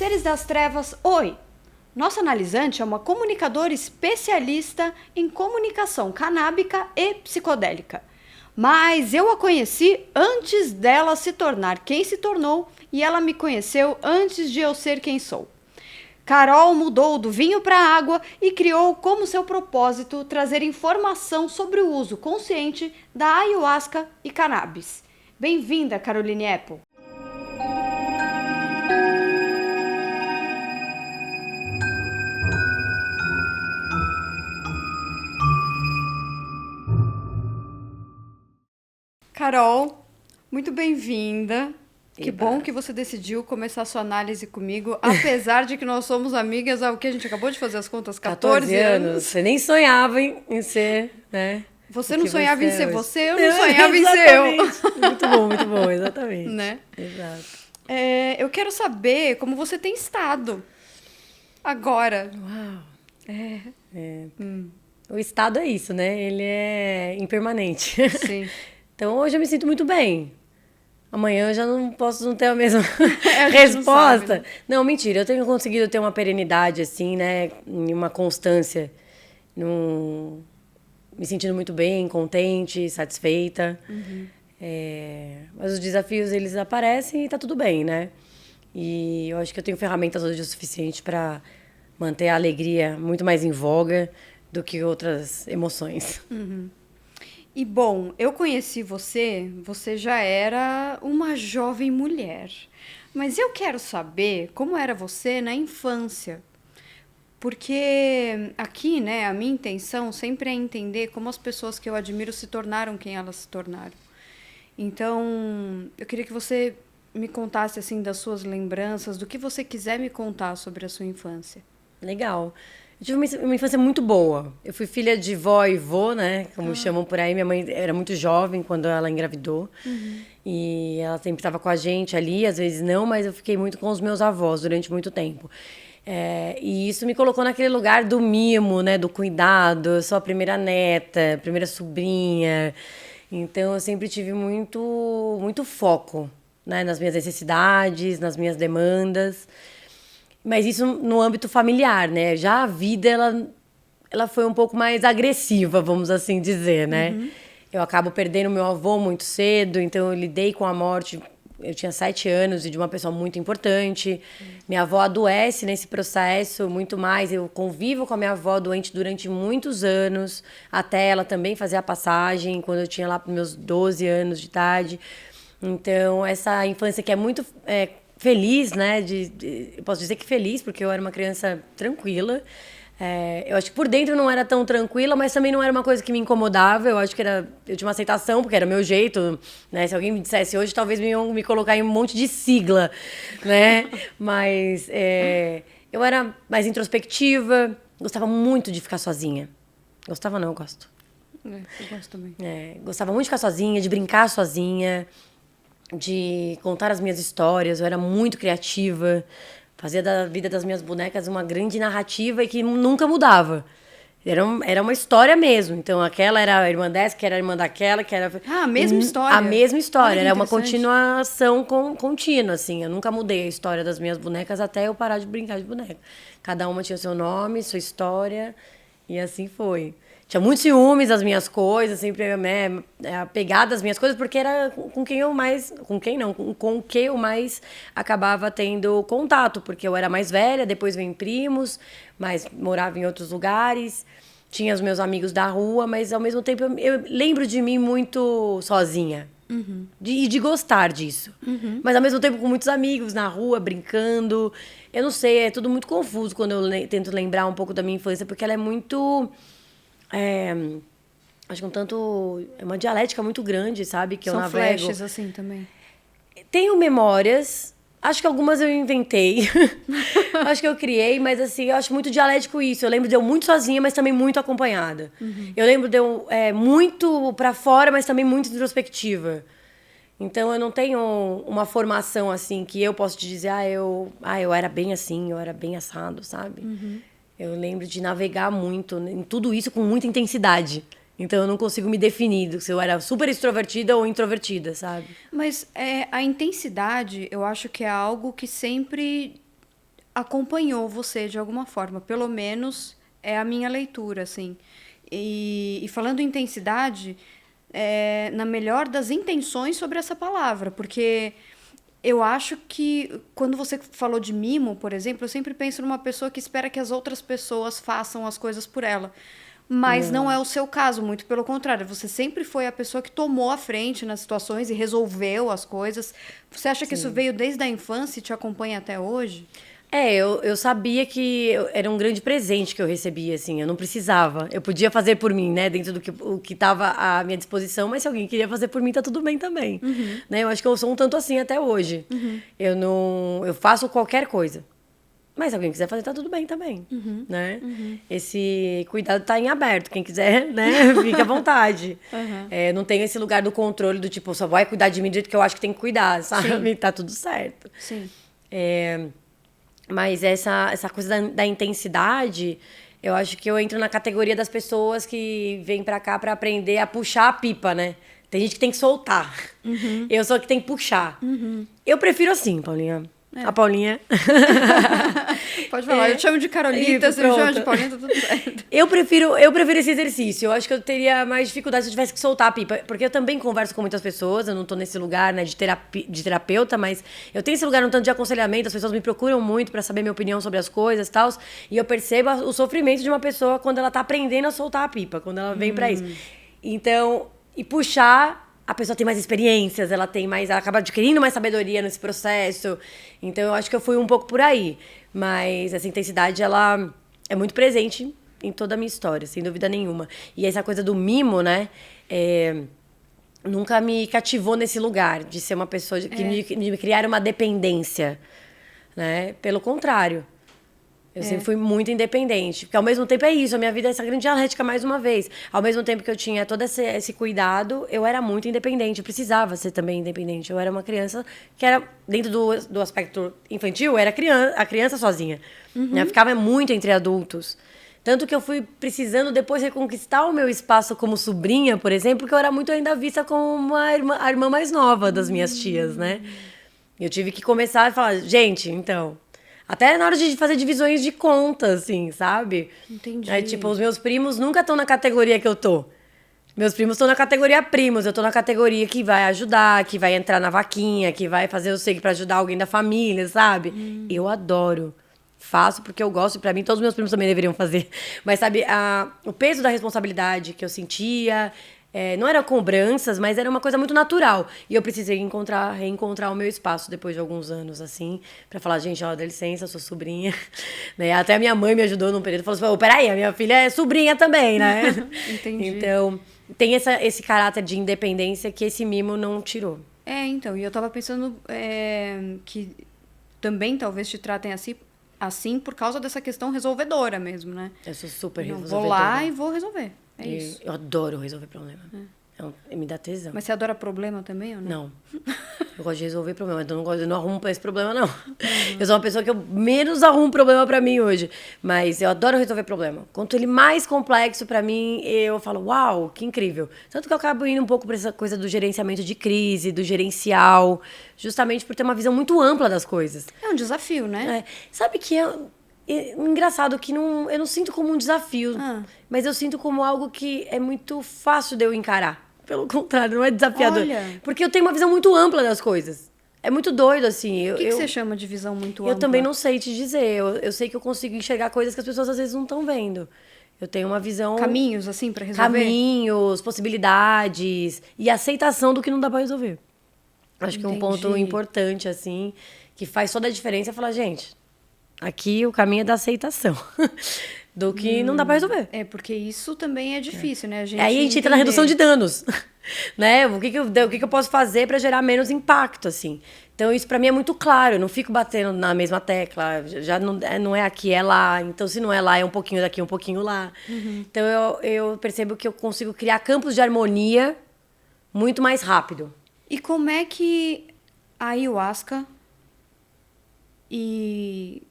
Seres das Trevas, oi! Nossa analisante é uma comunicadora especialista em comunicação canábica e psicodélica. Mas eu a conheci antes dela se tornar quem se tornou e ela me conheceu antes de eu ser quem sou. Carol mudou do vinho para a água e criou como seu propósito trazer informação sobre o uso consciente da ayahuasca e cannabis. Bem-vinda, Caroline Apple! Carol, muito bem-vinda. Que bom que você decidiu começar sua análise comigo, apesar de que nós somos amigas há o que a gente acabou de fazer as contas, 14 anos. Você nem sonhava em ser, né? Você não sonhava em ser você, eu não sonhava em ser eu. Muito bom, exatamente. Né? Exato. Eu quero saber como você tem estado agora. Uau. O estado é isso, né? Ele é impermanente. Sim. Então hoje eu me sinto muito bem. Amanhã eu já não posso ter a mesma resposta. Não sabe, né? Não, mentira. Eu tenho conseguido ter uma perenidade, assim, né? E uma constância. Me sentindo muito bem, contente, satisfeita. Uhum. Mas os desafios, eles aparecem e tá tudo bem, né? E eu acho que eu tenho ferramentas hoje o suficiente para manter a alegria muito mais em voga do que outras emoções. Uhum. E bom, eu conheci você já era uma jovem mulher. Mas eu quero saber como era você na infância. Porque aqui, né, a minha intenção sempre é entender como as pessoas que eu admiro se tornaram quem elas se tornaram. Então, eu queria que você me contasse, assim, das suas lembranças, do que você quiser me contar sobre a sua infância. Legal. Eu tive uma infância muito boa. Eu fui filha de vó e vô, né? Como chamam por aí. Minha mãe era muito jovem quando ela engravidou. Uhum. E ela sempre estava com a gente ali, às vezes não, mas eu fiquei muito com os meus avós durante muito tempo. E isso me colocou naquele lugar do mimo, né? Do cuidado. Eu sou a primeira neta, primeira sobrinha. Então, eu sempre tive muito foco, né? Nas minhas necessidades, nas minhas demandas. Mas isso no âmbito familiar, né? Já a vida, ela foi um pouco mais agressiva, vamos assim dizer, né? Uhum. Eu acabo perdendo meu avô muito cedo, então eu lidei com a morte. Eu tinha 7 anos e de uma pessoa muito importante. Minha avó adoece nesse processo muito mais. Eu convivo com a minha avó doente durante muitos anos, até ela também fazer a passagem, quando eu tinha lá meus 12 anos de idade. Então, essa infância que é muito... feliz, né? Eu posso dizer que feliz, porque eu era uma criança tranquila. Eu acho que por dentro não era tão tranquila, mas também não era uma coisa que me incomodava. Eu acho que eu tinha uma aceitação, porque era meu jeito, né? Se alguém me dissesse hoje, talvez me colocar em um monte de sigla, né? Mas eu era mais introspectiva, gostava muito de ficar sozinha. Gostava não, eu gosto. Eu gosto também. Gostava muito de ficar sozinha, de brincar sozinha, de contar as minhas histórias. Eu era muito criativa, fazia da vida das minhas bonecas uma grande narrativa e que nunca mudava. Era uma história mesmo. Então, aquela era a irmã dessa, que era a irmã daquela, que era... a mesma história. A mesma história. Era uma interessante. continuação contínua, assim. Eu nunca mudei a história das minhas bonecas até eu parar de brincar de boneca. Cada uma tinha seu nome, sua história, e assim foi. Tinha muitos ciúmes das minhas coisas, sempre apegada às minhas coisas, porque era com quem eu mais... Com quem não, com que eu mais acabava tendo contato, porque eu era mais velha, depois vem primos, mas morava em outros lugares, tinha os meus amigos da rua, mas ao mesmo tempo eu lembro de mim muito sozinha. Uhum. De gostar disso. Uhum. Mas ao mesmo tempo com muitos amigos na rua, brincando. Eu não sei, é tudo muito confuso quando eu tento lembrar um pouco da minha infância, porque ela é muito... acho que é uma dialética muito grande, sabe? Que São eu navego. flashes assim também. Tenho memórias, acho que algumas eu inventei, acho que eu criei, mas assim, eu acho muito dialético isso. Eu lembro de eu muito sozinha, mas também muito acompanhada. Uhum. Eu lembro de eu muito pra fora, mas também muito introspectiva. Então eu não tenho uma formação assim que eu posso te dizer, eu era bem assim, eu era bem assado, sabe? Uhum. Eu lembro de navegar muito em tudo isso com muita intensidade. Então eu não consigo me definir se eu era super extrovertida ou introvertida, sabe? Mas a intensidade, eu acho que é algo que sempre acompanhou você de alguma forma. Pelo menos é a minha leitura, assim. E falando em intensidade, na melhor das intenções sobre essa palavra, porque eu acho que quando você falou de mimo, por exemplo, eu sempre penso numa pessoa que espera que as outras pessoas façam as coisas por ela. Mas não é o seu caso, muito pelo contrário. Você sempre foi a pessoa que tomou a frente nas situações e resolveu as coisas. Você acha que isso veio desde a infância e te acompanha até hoje? Eu sabia que era um grande presente que eu recebia, assim, eu não precisava. Eu podia fazer por mim, né, dentro do que estava à minha disposição, mas se alguém queria fazer por mim, tá tudo bem também. Né? Eu acho que eu sou um tanto assim até hoje. Eu faço qualquer coisa. Mas se alguém quiser fazer, tá tudo bem também, né? Esse cuidado tá em aberto. Quem quiser, né, fica à vontade. Não tem esse lugar do controle do tipo, só vai cuidar de mim do jeito que eu acho que tem que cuidar, sabe? Sim. Tá tudo certo. Sim. Mas essa coisa da intensidade, eu acho que eu entro na categoria das pessoas que vêm pra cá pra aprender a puxar a pipa, né? Tem gente que tem que soltar. Eu sou a que tem que puxar. Eu prefiro assim, Paulinha. A Paulinha. Pode falar, eu te chamo de Carolita, você me chama de Paulinha, tá tudo certo. Eu prefiro esse exercício. Eu acho que eu teria mais dificuldade se eu tivesse que soltar a pipa. Porque eu também converso com muitas pessoas, eu não tô nesse lugar, né, de terapeuta, mas eu tenho esse lugar um tanto de aconselhamento, as pessoas me procuram muito pra saber minha opinião sobre as coisas e tal. E eu percebo o sofrimento de uma pessoa quando ela tá aprendendo a soltar a pipa, quando ela vem pra isso. Então, e puxar. A pessoa tem mais experiências, ela acaba adquirindo mais sabedoria nesse processo. Então, eu acho que eu fui um pouco por aí. Mas essa intensidade, ela é muito presente em toda a minha história, sem dúvida nenhuma. E essa coisa do mimo, né? Nunca me cativou nesse lugar de ser uma pessoa que me criar uma dependência, né? Pelo contrário. Eu sempre fui muito independente. Porque, ao mesmo tempo, é isso. A minha vida é essa grande dialética, mais uma vez. Ao mesmo tempo que eu tinha todo esse cuidado, eu era muito independente. Eu precisava ser também independente. Eu era uma criança que era, dentro do aspecto infantil, eu era a criança sozinha. Eu ficava muito entre adultos. Tanto que eu fui precisando depois reconquistar o meu espaço como sobrinha, por exemplo, porque eu era muito ainda vista como a irmã mais nova das minhas tias, né? Eu tive que começar a falar, gente, então... Até na hora de fazer divisões de conta, assim, sabe? Entendi. Aí, tipo, os meus primos nunca estão na categoria que eu tô. Meus primos estão na categoria primos. Eu tô na categoria que vai ajudar, que vai entrar na vaquinha, que vai fazer o sei pra ajudar alguém da família, sabe? Eu adoro. Faço porque eu gosto e pra mim todos os meus primos também deveriam fazer. Mas, sabe, o peso da responsabilidade que eu sentia... não eram cobranças, mas era uma coisa muito natural. E eu precisei reencontrar o meu espaço depois de alguns anos, assim, pra falar, gente, ó, dá licença, eu sou sobrinha. Né? Até a minha mãe me ajudou num período, falou assim, peraí, a minha filha é sobrinha também, né? Entendi. Então, tem esse caráter de independência que esse mimo não tirou. Então, e eu tava pensando que também talvez te tratem assim por causa dessa questão resolvedora mesmo, né? Eu sou super resolvedora. Vou lá e vou resolver. É isso. Eu adoro resolver problema. Me dá tesão. Mas você adora problema também ou não? Não. Eu gosto de resolver problema. Então eu não arrumo pra esse problema, não. Eu sou uma pessoa que eu menos arrumo problema pra mim hoje. Mas eu adoro resolver problema. Quanto ele mais complexo pra mim, eu falo, uau, que incrível. Tanto que eu acabo indo um pouco pra essa coisa do gerenciamento de crise, do gerencial. Justamente por ter uma visão muito ampla das coisas. É um desafio, né? Sabe que engraçado que eu não sinto como um desafio, mas eu sinto como algo que é muito fácil de eu encarar. Pelo contrário, não é desafiador. Olha. Porque eu tenho uma visão muito ampla das coisas. É muito doido, assim. O que você chama de visão muito ampla? Eu também não sei te dizer. Eu sei que eu consigo enxergar coisas que as pessoas às vezes não estão vendo. Eu tenho uma visão... Caminhos, assim, pra resolver? Caminhos, possibilidades e aceitação do que não dá pra resolver. Acho que é um ponto importante, assim, que faz toda a diferença é falar, gente... Aqui o caminho é da aceitação. Do que não dá pra resolver. Porque isso também é difícil, né? Aí a gente entra na redução de danos. Né? O que eu posso fazer pra gerar menos impacto, assim. Então, isso pra mim é muito claro. Eu não fico batendo na mesma tecla. Já não é aqui, é lá. Então, se não é lá, é um pouquinho daqui, um pouquinho lá. Então, eu percebo que eu consigo criar campos de harmonia muito mais rápido. E como é que a ayahuasca e...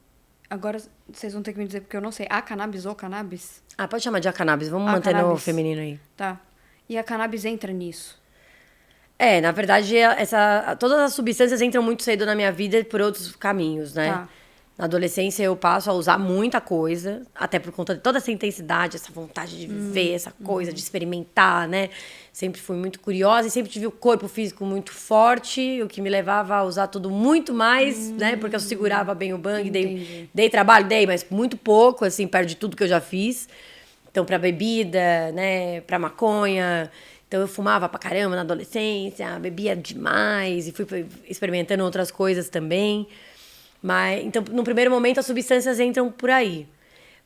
Agora vocês vão ter que me dizer, porque eu não sei. A cannabis ou cannabis? Pode chamar de a cannabis. Vamos manter no feminino aí. Tá. E a cannabis entra nisso? Na verdade, todas as substâncias entram muito cedo na minha vida por outros caminhos, né? Tá. Na adolescência eu passo a usar muita coisa, até por conta de toda essa intensidade, essa vontade de viver, essa coisa de experimentar, né? Sempre fui muito curiosa e sempre tive o corpo físico muito forte, o que me levava a usar tudo muito mais, né? Porque eu segurava bem o bang, dei trabalho, mas muito pouco, assim, perto de tudo que eu já fiz. Então, pra bebida, né? Pra maconha. Então, eu fumava pra caramba na adolescência, bebia demais e fui experimentando outras coisas também. Mas, então, no primeiro momento, as substâncias entram por aí.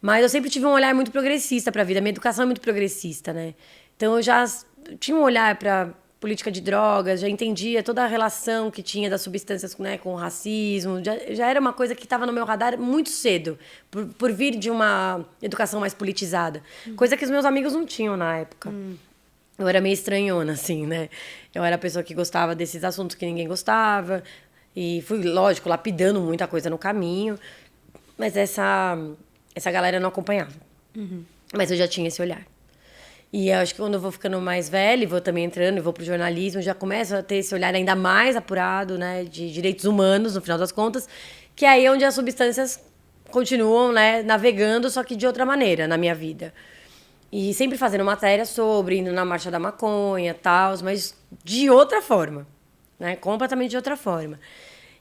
Mas eu sempre tive um olhar muito progressista para a vida. Minha educação é muito progressista, né? Então, eu já tinha um olhar para política de drogas, já entendia toda a relação que tinha das substâncias, né, com o racismo. Já era uma coisa que estava no meu radar muito cedo, por vir de uma educação mais politizada. Coisa que os meus amigos não tinham na época. Eu era meio estranhona, assim, né? Eu era a pessoa que gostava desses assuntos que ninguém gostava. E fui, lógico, lapidando muita coisa no caminho. Mas essa galera não acompanhava. Mas eu já tinha esse olhar. E eu acho que quando eu vou ficando mais velha, e vou também entrando, e vou pro jornalismo, já começo a ter esse olhar ainda mais apurado, né? De direitos humanos, no final das contas. Que é aí onde as substâncias continuam, né? Navegando, só que de outra maneira na minha vida. E sempre fazendo matéria sobre, indo na Marcha da Maconha e tal, mas de outra forma. Né? Completamente de outra forma.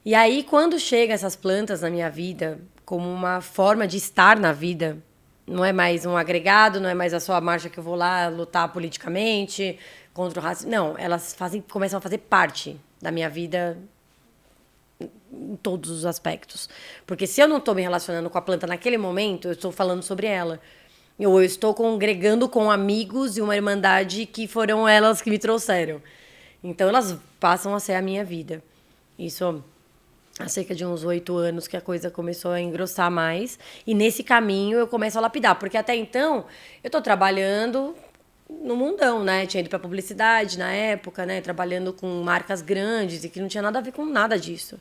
E aí, quando chegam essas plantas na minha vida, como uma forma de estar na vida, não é mais um agregado, não é mais a sua marcha que eu vou lá lutar politicamente contra o racismo. Não, elas começam a fazer parte da minha vida em todos os aspectos. Porque se eu não estou me relacionando com a planta naquele momento, eu estou falando sobre ela. Ou eu estou congregando com amigos e uma irmandade que foram elas que me trouxeram. Então, elas passam a ser a minha vida. Isso há cerca de uns 8 anos que a coisa começou a engrossar mais. E nesse caminho eu começo a lapidar. Porque até então, eu estou trabalhando no mundão, né? Tinha ido para publicidade na época, né? Trabalhando com marcas grandes e que não tinha nada a ver com nada disso.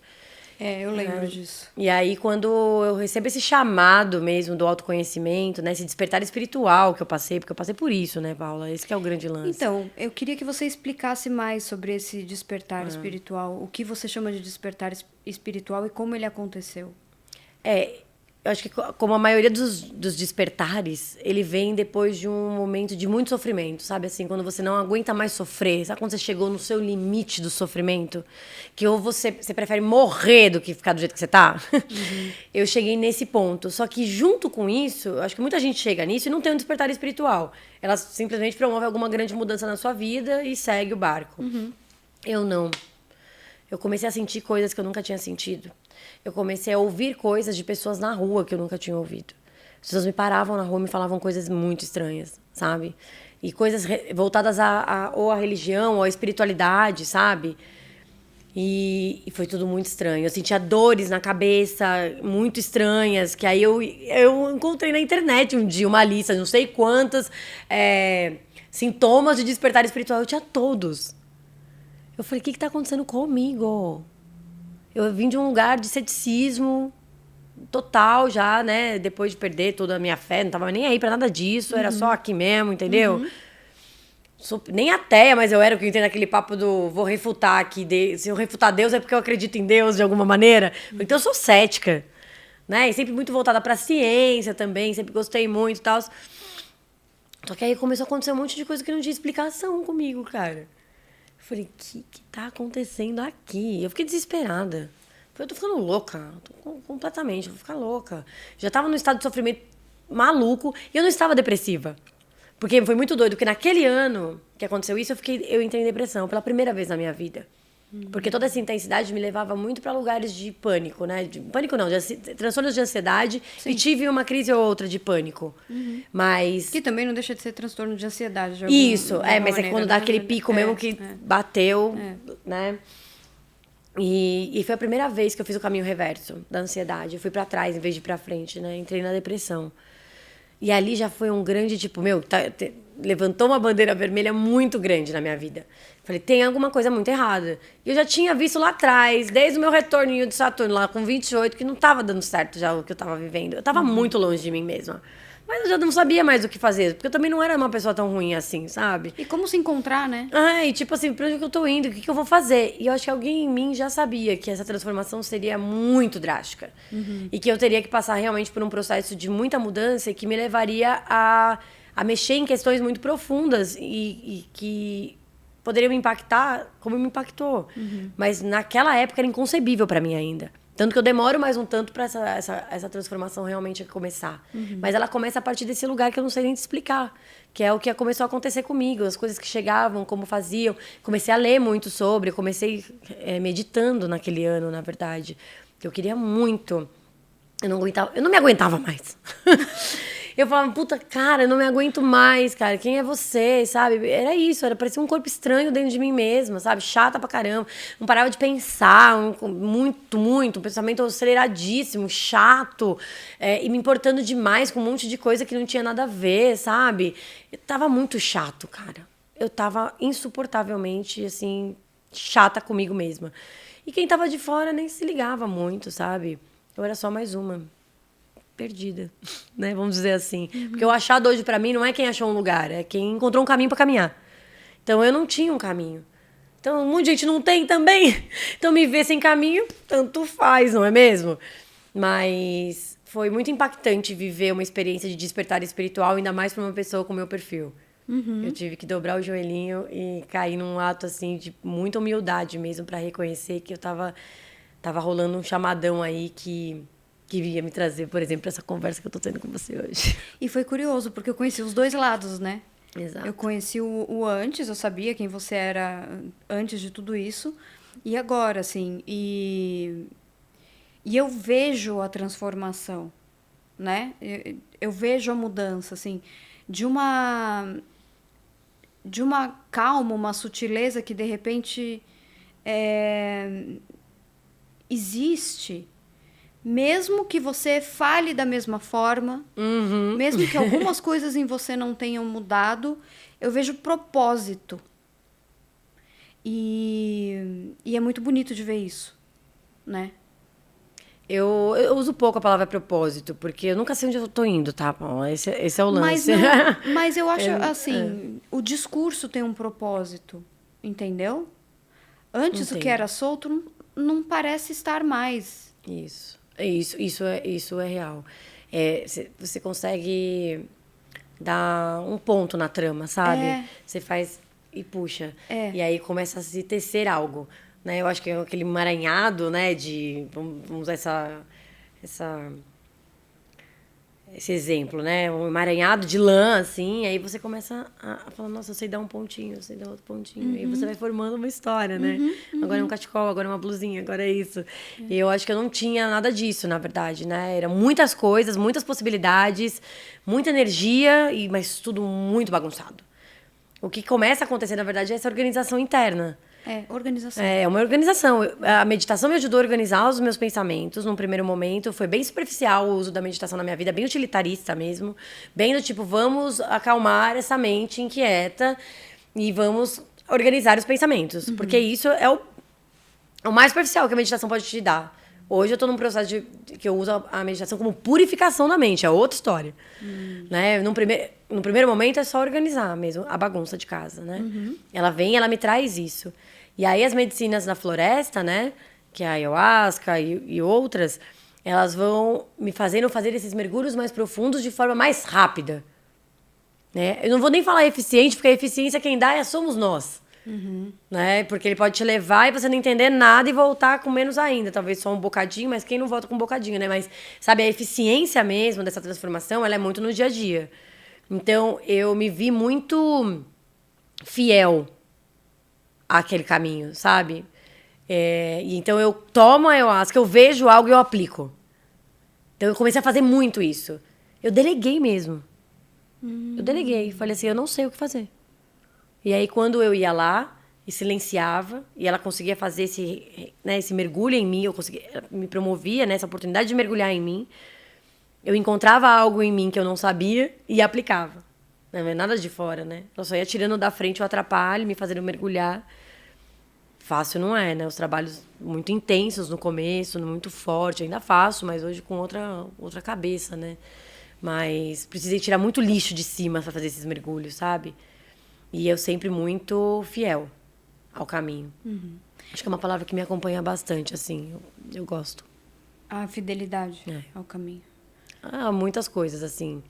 Eu lembro disso. E aí, quando eu recebo esse chamado mesmo do autoconhecimento, né? Esse despertar espiritual que eu passei, porque eu passei por isso, né, Paula? Esse que é o grande lance. Então, eu queria que você explicasse mais sobre esse despertar espiritual. O que você chama de despertar espiritual e como ele aconteceu. Eu acho que como a maioria dos despertares, ele vem depois de um momento de muito sofrimento, sabe? Assim, quando você não aguenta mais sofrer. Sabe quando você chegou no seu limite do sofrimento? Que ou você prefere morrer do que ficar do jeito que você tá? Eu cheguei nesse ponto. Só que junto com isso, eu acho que muita gente chega nisso e não tem um despertar espiritual. Ela simplesmente promove alguma grande mudança na sua vida e segue o barco. Eu não. Eu comecei a sentir coisas que eu nunca tinha sentido. Eu comecei a ouvir coisas de pessoas na rua que eu nunca tinha ouvido. As pessoas me paravam na rua e me falavam coisas muito estranhas, sabe? E coisas voltadas ou à religião, ou à espiritualidade, sabe? E foi tudo muito estranho. Eu sentia dores na cabeça, muito estranhas, que aí eu encontrei na internet um dia uma lista, não sei quantas sintomas de despertar espiritual. Eu tinha todos. Eu falei, o que está acontecendo comigo? Eu vim de um lugar de ceticismo total já, né? Depois de perder toda a minha fé, não tava nem aí pra nada disso, era só aqui mesmo, entendeu? Nem ateia, mas eu era o que eu entrei naquele papo do vou refutar aqui. Se eu refutar Deus é porque eu acredito em Deus de alguma maneira. Então eu sou cética, né? E sempre muito voltada pra ciência também, sempre gostei muito e tal. Só que aí começou a acontecer um monte de coisa que não tinha explicação comigo, cara. Eu falei, o que tá acontecendo aqui? Eu fiquei desesperada. Eu tô ficando louca. Completamente, eu vou ficar louca. Já tava num estado de sofrimento maluco e eu não estava depressiva. Porque foi muito doido, porque naquele ano que aconteceu isso, eu entrei em depressão pela primeira vez na minha vida. Porque toda essa intensidade me levava muito para lugares de pânico, né? Pânico não, de transtornos de ansiedade. Sim. E tive uma crise ou outra de pânico. Mas... Que também não deixa de ser transtorno de ansiedade. De isso, mas é quando dá aquele pico mesmo que bateu, né? E foi a primeira vez que eu fiz o caminho reverso da ansiedade. Eu fui para trás em vez de ir para frente, né? Entrei na depressão. E ali já foi um grande, tipo, levantou uma bandeira vermelha muito grande na minha vida. Falei, tem alguma coisa muito errada. E eu já tinha visto lá atrás, desde o meu retorninho de Saturno, lá com 28, que não estava dando certo já o que eu estava vivendo. Eu estava muito longe de mim mesma. Mas eu já não sabia mais o que fazer, porque eu também não era uma pessoa tão ruim assim, sabe? E como se encontrar, né? Ai, tipo assim, pra onde que eu tô indo? O que que eu vou fazer? E eu acho que alguém em mim já sabia que essa transformação seria muito drástica. E que eu teria que passar realmente por um processo de muita mudança e que me levaria a mexer em questões muito profundas e que poderiam me impactar como me impactou. Mas naquela época era inconcebível pra mim ainda. Tanto que eu demoro mais um tanto pra essa transformação realmente começar. Mas ela começa a partir desse lugar que eu não sei nem te explicar. Que é o que começou a acontecer comigo. As coisas que chegavam, como faziam. Comecei a ler muito sobre. Comecei meditando naquele ano, na verdade. Que eu queria muito. Eu não me aguentava mais. Eu falava, puta, cara, eu não me aguento mais, cara. Quem é você, sabe? Era isso, parecia um corpo estranho dentro de mim mesma, sabe? Chata pra caramba. Não parava de pensar, um pensamento aceleradíssimo, chato. E me importando demais com um monte de coisa que não tinha nada a ver, sabe? Eu tava muito chato, cara. Eu tava insuportavelmente, assim, chata comigo mesma. E quem tava de fora nem se ligava muito, sabe? Eu era só mais uma perdida, né? Vamos dizer assim. Porque o achado hoje pra mim não é quem achou um lugar, é quem encontrou um caminho pra caminhar. Então eu não tinha um caminho. Então um monte de gente não tem também. Então me ver sem caminho, tanto faz, não é mesmo? Mas foi muito impactante viver uma experiência de despertar espiritual, ainda mais pra uma pessoa com o meu perfil. Eu tive que dobrar o joelhinho e cair num ato assim de muita humildade mesmo pra reconhecer que eu tava rolando um chamadão aí que ia me trazer, por exemplo, essa conversa que eu tô tendo com você hoje. E foi curioso, porque eu conheci os dois lados, né? Exato. Eu conheci o antes, eu sabia quem você era antes de tudo isso. E agora, assim, e eu vejo a transformação, né? Eu vejo a mudança, assim, de uma calma, uma sutileza que, de repente, existe. Mesmo que você fale da mesma forma, mesmo que algumas coisas em você não tenham mudado, eu vejo propósito. E é muito bonito de ver isso, né? Eu uso pouco a palavra propósito, porque eu nunca sei onde eu tô indo, tá? Bom, esse é o Mas, lance. mas eu acho, assim, o discurso tem um propósito, entendeu? Antes o que Entendo. era solto não parece estar mais. Isso é real. Você consegue dar um ponto na trama, sabe? Você faz e puxa. E aí começa a se tecer algo. Né? Eu acho que é aquele emaranhado, né? Vamos usar esse exemplo, né? Um emaranhado de lã, assim. Aí você começa a falar, nossa, eu sei dar um pontinho, eu sei dar outro pontinho. E aí você vai formando uma história, né? Agora é um cachecol, agora é uma blusinha, agora é isso. E eu acho que eu não tinha nada disso, na verdade, né? Eram muitas coisas, muitas possibilidades, muita energia, mas tudo muito bagunçado. O que começa a acontecer, na verdade, é essa organização interna. Organização. É uma organização. A meditação me ajudou a organizar os meus pensamentos num primeiro momento. Foi bem superficial o uso da meditação na minha vida, bem utilitarista mesmo. Bem do tipo, vamos acalmar essa mente inquieta e vamos organizar os pensamentos. Porque isso é o mais superficial que a meditação pode te dar. Hoje eu tô num processo que eu uso a meditação como purificação da mente, é outra história. Né? No primeiro momento é só organizar mesmo a bagunça de casa, né? Ela vem, ela me traz isso. E aí as medicinas da floresta, né? Que é a ayahuasca e outras, elas vão me fazendo fazer esses mergulhos mais profundos de forma mais rápida. Né? Eu não vou nem falar eficiente, porque a eficiência quem dá somos nós. Né? Porque ele pode te levar e você não entender nada e voltar com menos ainda. Talvez só um bocadinho, mas quem não volta com um bocadinho, né? Mas, sabe, a eficiência mesmo dessa transformação, ela é muito no dia a dia. Então, eu me vi muito fiel àquele caminho, sabe? E então, eu tomo a ayahuasca, eu vejo algo e eu aplico. Então, eu comecei a fazer muito isso. Eu deleguei mesmo. Eu deleguei. Falei assim, eu não sei o que fazer. E aí, quando eu ia lá e silenciava, e ela conseguia fazer esse mergulho em mim, ela me promovia nessa oportunidade de mergulhar em mim, eu encontrava algo em mim que eu não sabia e aplicava. Não é nada de fora, né? Eu só ia tirando da frente o atrapalho, me fazendo mergulhar. Fácil não é, né? Os trabalhos muito intensos no começo, muito forte. Ainda faço, mas hoje com outra cabeça, né? Mas precisei tirar muito lixo de cima pra fazer esses mergulhos, sabe? E eu sempre muito fiel ao caminho. Acho que é uma palavra que me acompanha bastante, assim. Eu gosto. A fidelidade ao caminho. Muitas coisas, assim.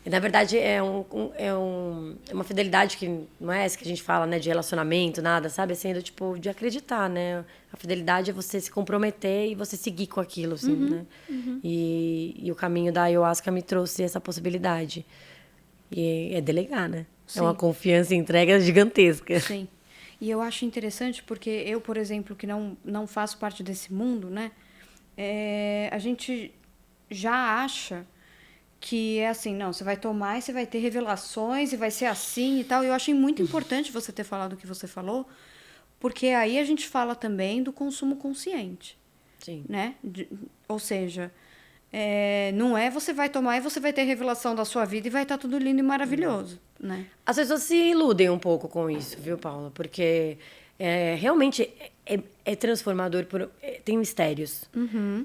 Na verdade, é uma fidelidade que não é essa que a gente fala, né? De relacionamento, nada, sabe? Assim, tipo, de acreditar, né? A fidelidade é você se comprometer e você seguir com aquilo, assim, né? E o caminho da ayahuasca me trouxe essa possibilidade. E é delegar, né? Sim. É uma confiança e entrega gigantesca. Sim. E eu acho interessante porque eu, por exemplo, que não faço parte desse mundo, né? A gente já acha que é assim, não, você vai tomar e você vai ter revelações e vai ser assim e tal. E eu achei muito importante você ter falado o que você falou, porque aí a gente fala também do consumo consciente. Sim. Né? Ou seja, não é você vai tomar e você vai ter revelação da sua vida e vai estar tudo lindo e maravilhoso, né? As pessoas se iludem um pouco com isso, viu, Paula? Porque realmente é transformador, tem mistérios.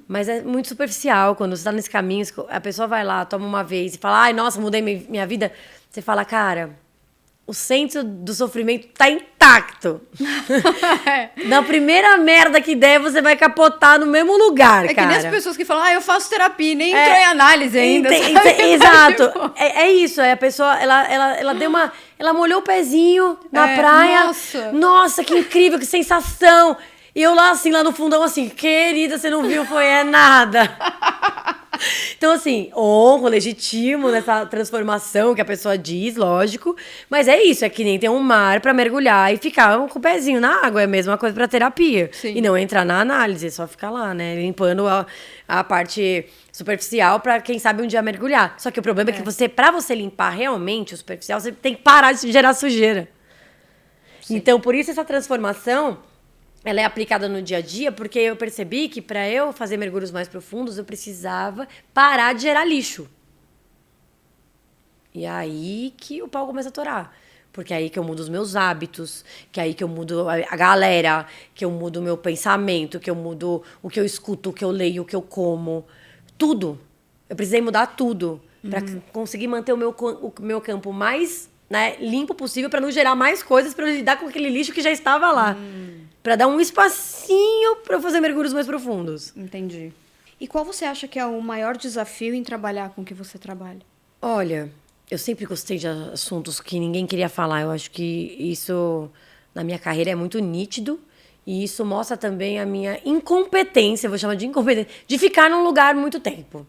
Mas é muito superficial. Quando você está nesse caminho, a pessoa vai lá, toma uma vez e fala, ai, nossa, mudei minha vida. Você fala, cara, o centro do sofrimento tá intacto. Na primeira merda que der, você vai capotar no mesmo lugar, cara. É que nem as pessoas que falam, eu faço terapia, nem entrou em análise ainda. Exato. É isso, a pessoa, ela deu uma... Ela molhou o pezinho na praia. Nossa, que incrível, que sensação. E eu lá, assim, lá no fundão, assim, querida, você não viu, foi nada. Então, assim, honro, legitimo nessa transformação que a pessoa diz, lógico. Mas é isso, é que nem tem um mar pra mergulhar e ficar com o pezinho na água. É a mesma coisa pra terapia. Sim. E não entrar na análise, é só ficar lá, né? Limpando a parte superficial pra quem sabe um dia mergulhar. Só que o problema é que pra você limpar realmente o superficial, você tem que parar de gerar sujeira. Sim. Então, por isso essa transformação... Ela é aplicada no dia a dia porque eu percebi que para eu fazer mergulhos mais profundos eu precisava parar de gerar lixo. E aí que o pau começa a torar. Porque é aí que eu mudo os meus hábitos, que é aí que eu mudo a galera, que eu mudo o meu pensamento, que eu mudo o que eu escuto, o que eu leio, o que eu como. Tudo. Eu precisei mudar tudo para conseguir manter o meu campo mais, né, limpo possível para não gerar mais coisas para lidar com aquele lixo que já estava lá. Pra dar um espacinho pra eu fazer mergulhos mais profundos. Entendi. E qual você acha que é o maior desafio em trabalhar com o que você trabalha? Olha, eu sempre gostei de assuntos que ninguém queria falar. Eu acho que isso, na minha carreira, é muito nítido. E isso mostra também a minha incompetência, eu vou chamar de incompetência, de ficar num lugar muito tempo.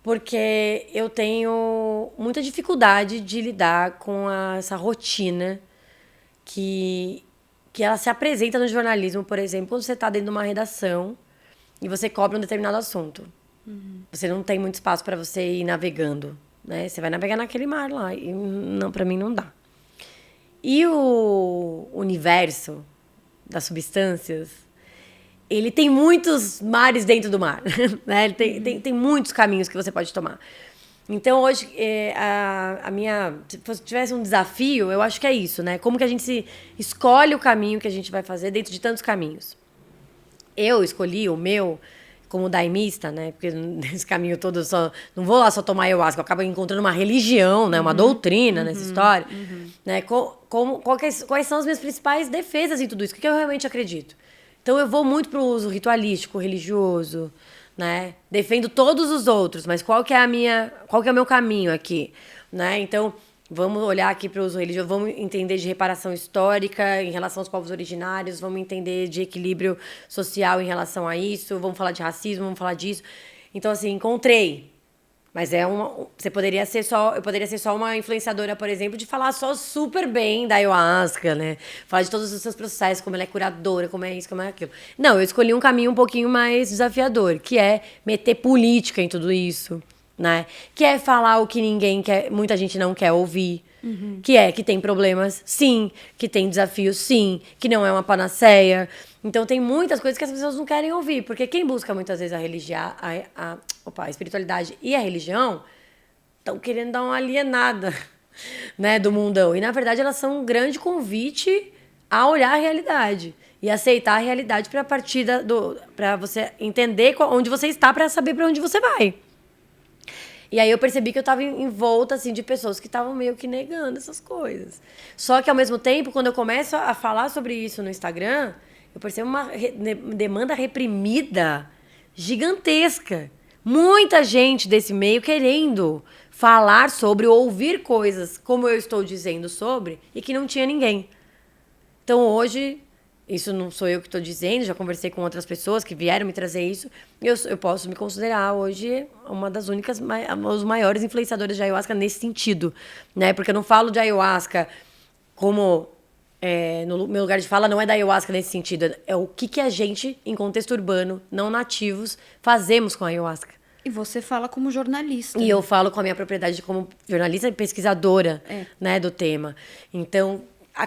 Porque eu tenho muita dificuldade de lidar com essa rotina que ela se apresenta no jornalismo, por exemplo, quando você está dentro de uma redação e você cobre um determinado assunto. Você não tem muito espaço para você ir navegando, né? Você vai navegar naquele mar lá e para mim não dá. E o universo das substâncias, ele tem muitos mares dentro do mar, né? Ele tem muitos caminhos que você pode tomar. Então, hoje, se tivesse um desafio, eu acho que é isso, né? Como que a gente escolhe o caminho que a gente vai fazer dentro de tantos caminhos. Eu escolhi o meu como daimista, né? Porque nesse caminho todo eu não vou lá só tomar ayahuasca, eu acabo encontrando uma religião, né? Uma doutrina nessa história. Né? Quais são as minhas principais defesas em tudo isso? O que eu realmente acredito? Então, eu vou muito para o uso ritualístico, religioso, né? Defendo todos os outros, mas qual que é o meu caminho aqui, né? Então, vamos olhar aqui para o uso religioso, vamos entender de reparação histórica em relação aos povos originários, vamos entender de equilíbrio social em relação a isso, vamos falar de racismo, vamos falar disso. Então, assim, encontrei. Mas eu poderia ser só uma influenciadora, por exemplo, de falar só super bem da ayahuasca, né? Falar de todos os seus processos, como ela é curadora, como é isso, como é aquilo. Não, eu escolhi um caminho um pouquinho mais desafiador, que é meter política em tudo isso, né? Que é falar o que muita gente não quer ouvir. Que tem problemas, sim. Que tem desafios, sim. Que não é uma panaceia. Então, tem muitas coisas que as pessoas não querem ouvir. Porque quem busca, muitas vezes, a espiritualidade e a religião estão querendo dar uma alienada, né, do mundão. E, na verdade, elas são um grande convite a olhar a realidade. E aceitar a realidade para você entender onde você está para saber para onde você vai. E aí eu percebi que eu tava em volta, assim, de pessoas que estavam meio que negando essas coisas. Só que, ao mesmo tempo, quando eu começo a falar sobre isso no Instagram, eu percebo uma demanda reprimida gigantesca. Muita gente desse meio querendo falar sobre ou ouvir coisas como eu estou dizendo sobre e que não tinha ninguém. Então, hoje, isso não sou eu que estou dizendo, já conversei com outras pessoas que vieram me trazer isso. Eu posso me considerar hoje uma das únicas, os maiores influenciadores de ayahuasca nesse sentido, né? Porque eu não falo de ayahuasca como no meu lugar de fala não é da ayahuasca nesse sentido, é o que a gente, em contexto urbano, não nativos, fazemos com a ayahuasca. E você fala como jornalista. E eu falo com a minha propriedade como jornalista e pesquisadora, né, do tema. Então,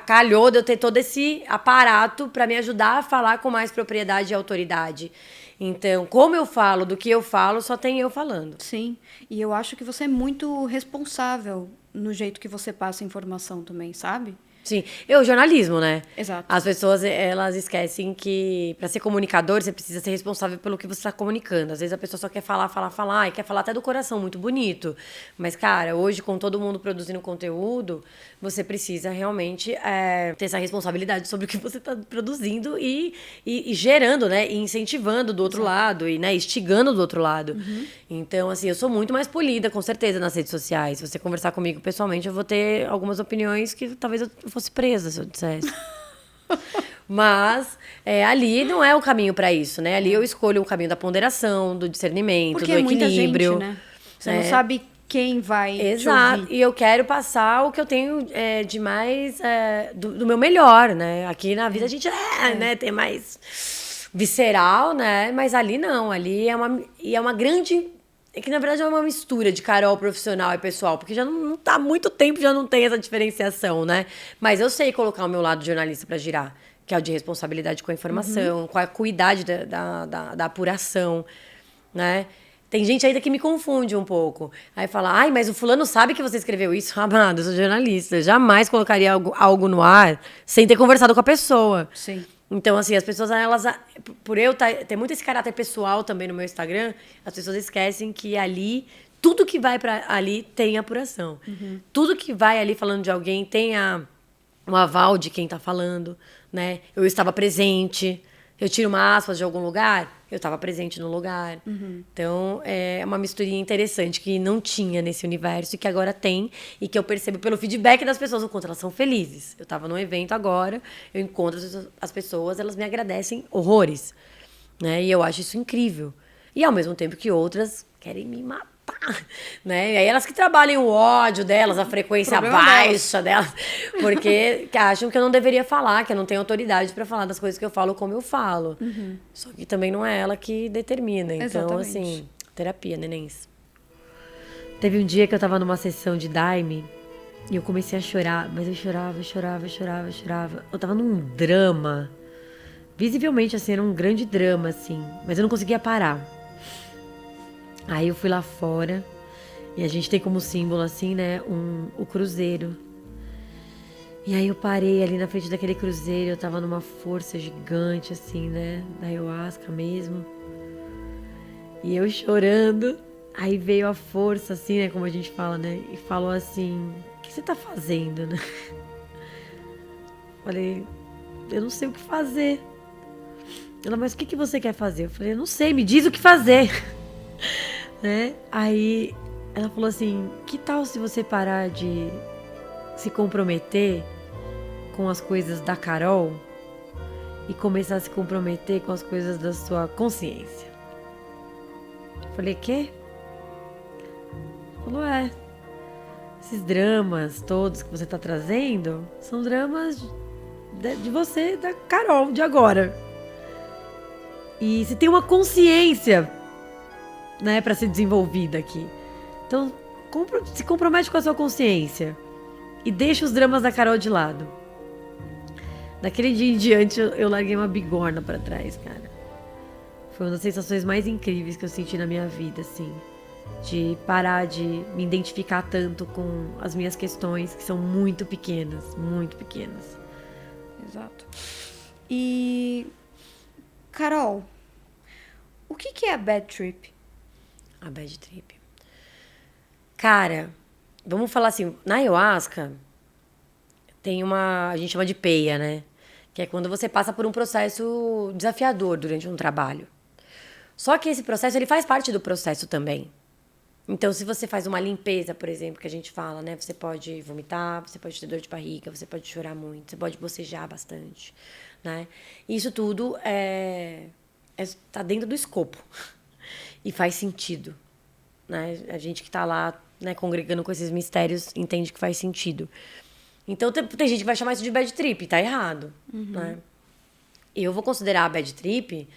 calhou de eu ter todo esse aparato para me ajudar a falar com mais propriedade e autoridade. Então, como eu falo, do que eu falo, só tem eu falando. Sim, e eu acho que você é muito responsável no jeito que você passa a informação também, sabe? Sim, jornalismo, né? Exato. As pessoas, elas esquecem que para ser comunicador, você precisa ser responsável pelo que você está comunicando. Às vezes a pessoa só quer falar, e quer falar até do coração, muito bonito. Mas, cara, hoje, com todo mundo produzindo conteúdo, você precisa realmente ter essa responsabilidade sobre o que você está produzindo e gerando, né? E incentivando do outro lado, e, né, instigando do outro lado. Uhum. Então, assim, eu sou muito mais polida, com certeza, nas redes sociais. Se você conversar comigo pessoalmente, eu vou ter algumas opiniões que talvez eu fosse presa se eu dissesse. Mas ali não é o caminho para isso, né? Ali eu escolho o caminho da ponderação, do discernimento, porque do equilíbrio. equilíbrio. Muita gente, né? Você não sabe quem vai Exato. te ouvir. E eu quero passar o que eu tenho de mais do meu melhor, né? Aqui na vida a gente né, tem mais visceral, né? Mas ali não, ali é uma grande... É que, na verdade, é uma mistura de Carol profissional e pessoal, porque já não tá há muito tempo, já não tem essa diferenciação, né? Mas eu sei colocar o meu lado de jornalista para girar, que é o de responsabilidade com a informação, com a acuidade da apuração, né? Tem gente ainda que me confunde um pouco. Aí fala, ai, mas o fulano sabe que você escreveu isso? Amado, eu sou jornalista. Eu jamais colocaria algo no ar sem ter conversado com a pessoa. Sim. Então, assim, as pessoas, elas, por eu ter muito esse caráter pessoal também no meu Instagram, as pessoas esquecem que ali, tudo que vai para ali tem apuração. Uhum. Tudo que vai ali falando de alguém tem um aval de quem tá falando, né? Eu estava presente. Eu tiro uma aspas de algum lugar, eu estava presente no lugar. Uhum. Então, é uma misturinha interessante que não tinha nesse universo e que agora tem. E que eu percebo pelo feedback das pessoas, o quanto elas são felizes. Eu estava num evento agora, eu encontro as pessoas, elas me agradecem horrores. Né? E eu acho isso incrível. E ao mesmo tempo que outras querem me matar. Né? E aí elas que trabalham o ódio delas, a frequência baixa delas, porque acham que eu não deveria falar, que eu não tenho autoridade para falar das coisas que eu falo como eu falo. Uhum. Só que também não é ela que determina. Então, exatamente. Assim, terapia, nenéns. Teve um dia que eu tava numa sessão de Daime e eu comecei a chorar, mas eu chorava. Eu tava num drama. Visivelmente, assim, era um grande drama, assim, mas eu não conseguia parar. Aí eu fui lá fora e a gente tem como símbolo, assim, né, o cruzeiro. E aí eu parei ali na frente daquele cruzeiro, eu tava numa força gigante, assim, né, da ayahuasca mesmo. E eu chorando, aí veio a força, assim, né, como a gente fala, né, e falou assim, o que você tá fazendo, né? Falei, eu não sei o que fazer. Ela, mas o que você quer fazer? Eu falei, eu não sei, me diz o que fazer. Né? Aí ela falou assim, que tal se você parar de se comprometer com as coisas da Carol e começar a se comprometer com as coisas da sua consciência? Eu falei, quê? Falou, esses dramas todos que você tá trazendo são dramas de você, da Carol, de agora. E você tem uma consciência, né, para ser desenvolvida aqui. Então, se compromete com a sua consciência e deixa os dramas da Carol de lado. Daquele dia em diante, eu larguei uma bigorna para trás, cara. Foi uma das sensações mais incríveis que eu senti na minha vida, assim. De parar de me identificar tanto com as minhas questões, que são muito pequenas, muito pequenas. Exato. E... Carol, o que é a bad trip? A bad trip. Cara, vamos falar assim, na ayahuasca tem a gente chama de peia, né? Que é quando você passa por um processo desafiador durante um trabalho. Só que esse processo, ele faz parte do processo também. Então, se você faz uma limpeza, por exemplo, que a gente fala, né? Você pode vomitar, você pode ter dor de barriga, você pode chorar muito, você pode bocejar bastante, né? Isso tudo tá dentro do escopo. E faz sentido, né? A gente que tá lá, né, congregando com esses mistérios entende que faz sentido. Então, tem gente que vai chamar isso de bad trip, tá errado, né? Eu vou considerar a bad trip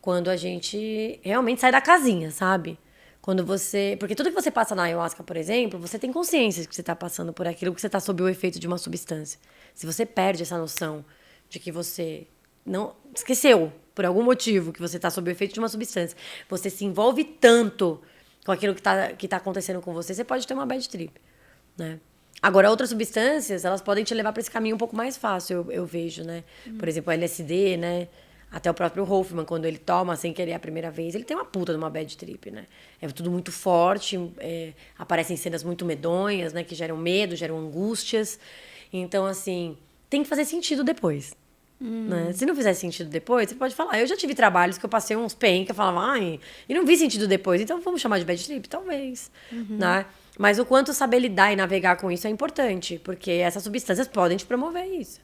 quando a gente realmente sai da casinha, sabe? Quando você... Porque tudo que você passa na ayahuasca, por exemplo, você tem consciência de que você tá passando por aquilo, que você tá sob o efeito de uma substância. Se você perde essa noção de que você não... Esqueceu, por algum motivo, que você tá sob o efeito de uma substância, você se envolve tanto com aquilo que tá acontecendo com você, você pode ter uma bad trip, né? Agora, outras substâncias, elas podem te levar para esse caminho um pouco mais fácil, eu vejo, né? Por exemplo, o LSD, né? Até o próprio Hoffman, quando ele toma sem querer a primeira vez, ele tem uma puta de uma bad trip, né? É tudo muito forte, aparecem cenas muito medonhas, né? Que geram medo, geram angústias. Então, assim, tem que fazer sentido depois. Né? Se não fizer sentido depois, você pode falar. Eu já tive trabalhos que eu passei uns perrengues que eu falava, ai, e não vi sentido depois, então vamos chamar de bad trip? Talvez. Né? Mas o quanto saber lidar e navegar com isso é importante, porque essas substâncias podem te promover isso.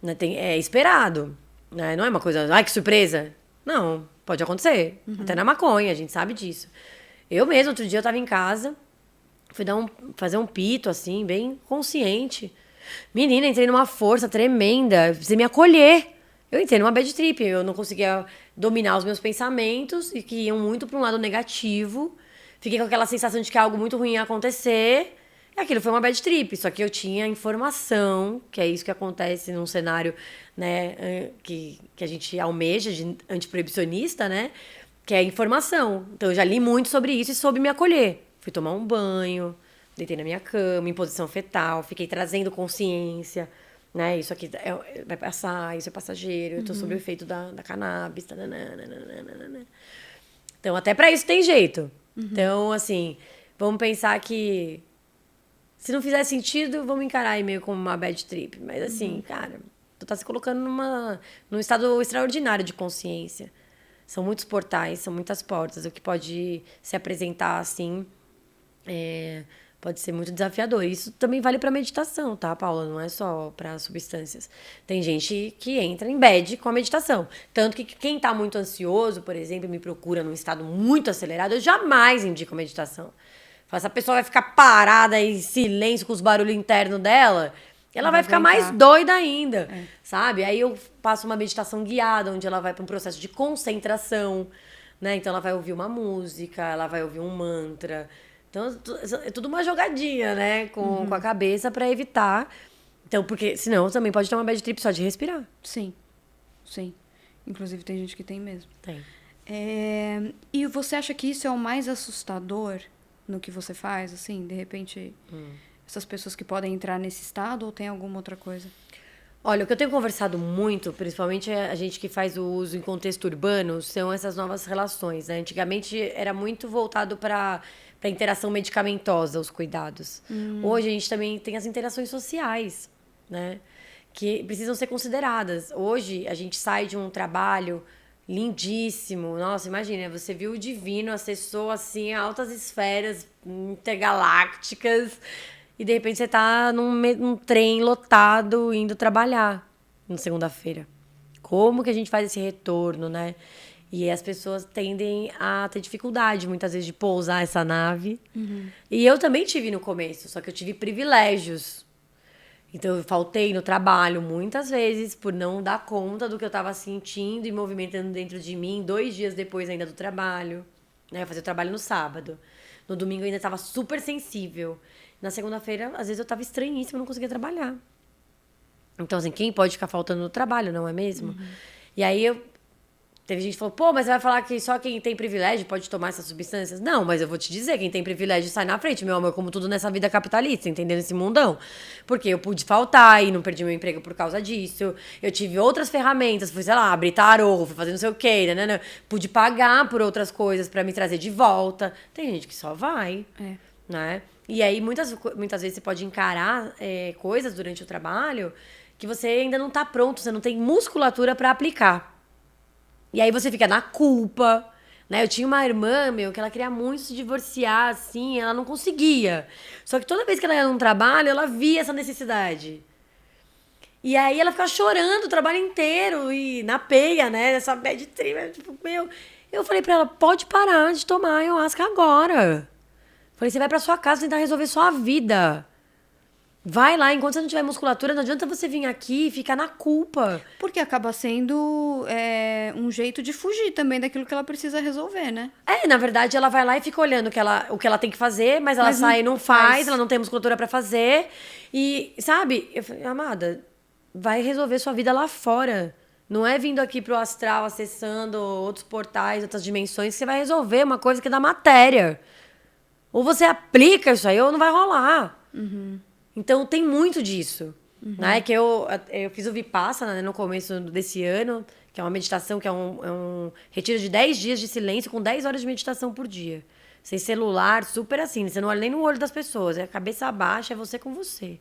Né? É esperado. Né? Não é uma coisa, ai, que surpresa. Não, pode acontecer. Até na maconha, a gente sabe disso. Eu mesmo, outro dia, eu tava em casa, fui fazer um pito, assim, bem consciente. Menina, entrei numa força tremenda, precisei me acolher. Eu entrei numa bad trip, eu não conseguia dominar os meus pensamentos e que iam muito para um lado negativo. Fiquei com aquela sensação de que algo muito ruim ia acontecer. E aquilo foi uma bad trip, só que eu tinha informação, que é isso que acontece num cenário, né, que a gente almeja de antiproibicionista, né, que é informação. Então eu já li muito sobre isso e soube me acolher. Fui tomar um banho, deitei na minha cama, em posição fetal, fiquei trazendo consciência, né? Isso aqui vai passar, isso é passageiro, eu tô sob o efeito da cannabis. Então, até pra isso tem jeito. Então, assim, vamos pensar que se não fizer sentido, vamos encarar aí meio como uma bad trip. Mas, assim, cara, tu tá se colocando num estado extraordinário de consciência. São muitos portais, são muitas portas. O que pode se apresentar, assim, pode ser muito desafiador. Isso também vale para meditação, tá, Paula? Não é só para substâncias. Tem gente que entra em bad com a meditação. Tanto que quem tá muito ansioso, por exemplo, me procura num estado muito acelerado, eu jamais indico a meditação. Essa pessoa vai ficar parada em silêncio com os barulhos internos dela, ela vai ficar mais doida ainda, sabe? Aí eu passo uma meditação guiada, onde ela vai para um processo de concentração, né? Então ela vai ouvir uma música, ela vai ouvir um mantra. Então, é tudo uma jogadinha, né? Com a cabeça pra evitar. Então, porque senão também pode ter uma bad trip só de respirar. Sim, sim. Inclusive tem gente que tem mesmo. Tem. E você acha que isso é o mais assustador no que você faz? Assim, de repente, essas pessoas que podem entrar nesse estado ou tem alguma outra coisa? Olha, o que eu tenho conversado muito, principalmente a gente que faz o uso em contexto urbano, são essas novas relações, né? Antigamente era muito voltado para a interação medicamentosa, os cuidados. Hoje a gente também tem as interações sociais, né? Que precisam ser consideradas. Hoje a gente sai de um trabalho lindíssimo. Nossa, imagina, você viu o divino, acessou assim altas esferas intergalácticas e de repente você tá num trem lotado indo trabalhar na segunda-feira. Como que a gente faz esse retorno, né? E as pessoas tendem a ter dificuldade, muitas vezes, de pousar essa nave. E eu também tive no começo, só que eu tive privilégios. Então, eu faltei no trabalho muitas vezes por não dar conta do que eu estava sentindo e movimentando dentro de mim 2 dias depois ainda do trabalho. Né? Eu fazia o trabalho no sábado. No domingo eu ainda estava super sensível. Na segunda-feira, às vezes, eu estava estranhíssima, não conseguia trabalhar. Então, assim, quem pode ficar faltando no trabalho, não é mesmo? E aí, teve gente que falou, pô, mas você vai falar que só quem tem privilégio pode tomar essas substâncias? Não, mas eu vou te dizer, quem tem privilégio sai na frente, meu amor, como tudo nessa vida capitalista, entendeu? Nesse mundão. Porque eu pude faltar e não perdi meu emprego por causa disso. Eu tive outras ferramentas, fui, sei lá, abrir tarô, fui fazer não sei o quê, né? Pude pagar por outras coisas pra me trazer de volta. Tem gente que só vai, né? E aí, muitas vezes, você pode encarar coisas durante o trabalho que você ainda não tá pronto, você não tem musculatura pra aplicar. E aí você fica na culpa, né? Eu tinha uma irmã, que ela queria muito se divorciar, assim, ela não conseguia. Só que toda vez que ela ia num trabalho, ela via essa necessidade. E aí ela ficava chorando o trabalho inteiro, e na peia, né? Nessa bad trip, tipo, eu falei pra ela, pode parar de tomar ayahuasca agora. Falei, você vai pra sua casa tentar resolver sua vida. Vai lá, enquanto você não tiver musculatura, não adianta você vir aqui e ficar na culpa. Porque acaba sendo um jeito de fugir também daquilo que ela precisa resolver, né? Na verdade, ela vai lá e fica olhando o que ela tem que fazer, mas ela sai e não faz, ela não tem musculatura pra fazer. E, sabe, eu falei, amada, vai resolver sua vida lá fora. Não é vindo aqui pro astral, acessando outros portais, outras dimensões, que você vai resolver uma coisa que é da matéria. Ou você aplica isso aí, ou não vai rolar. Uhum. Então, tem muito disso. Né? Que eu fiz o Vipassana, né, no começo desse ano, que é uma meditação, que é um retiro de 10 dias de silêncio com 10 horas de meditação por dia. Sem celular, super assim. Você não olha nem no olho das pessoas. É a cabeça baixa, é você com você.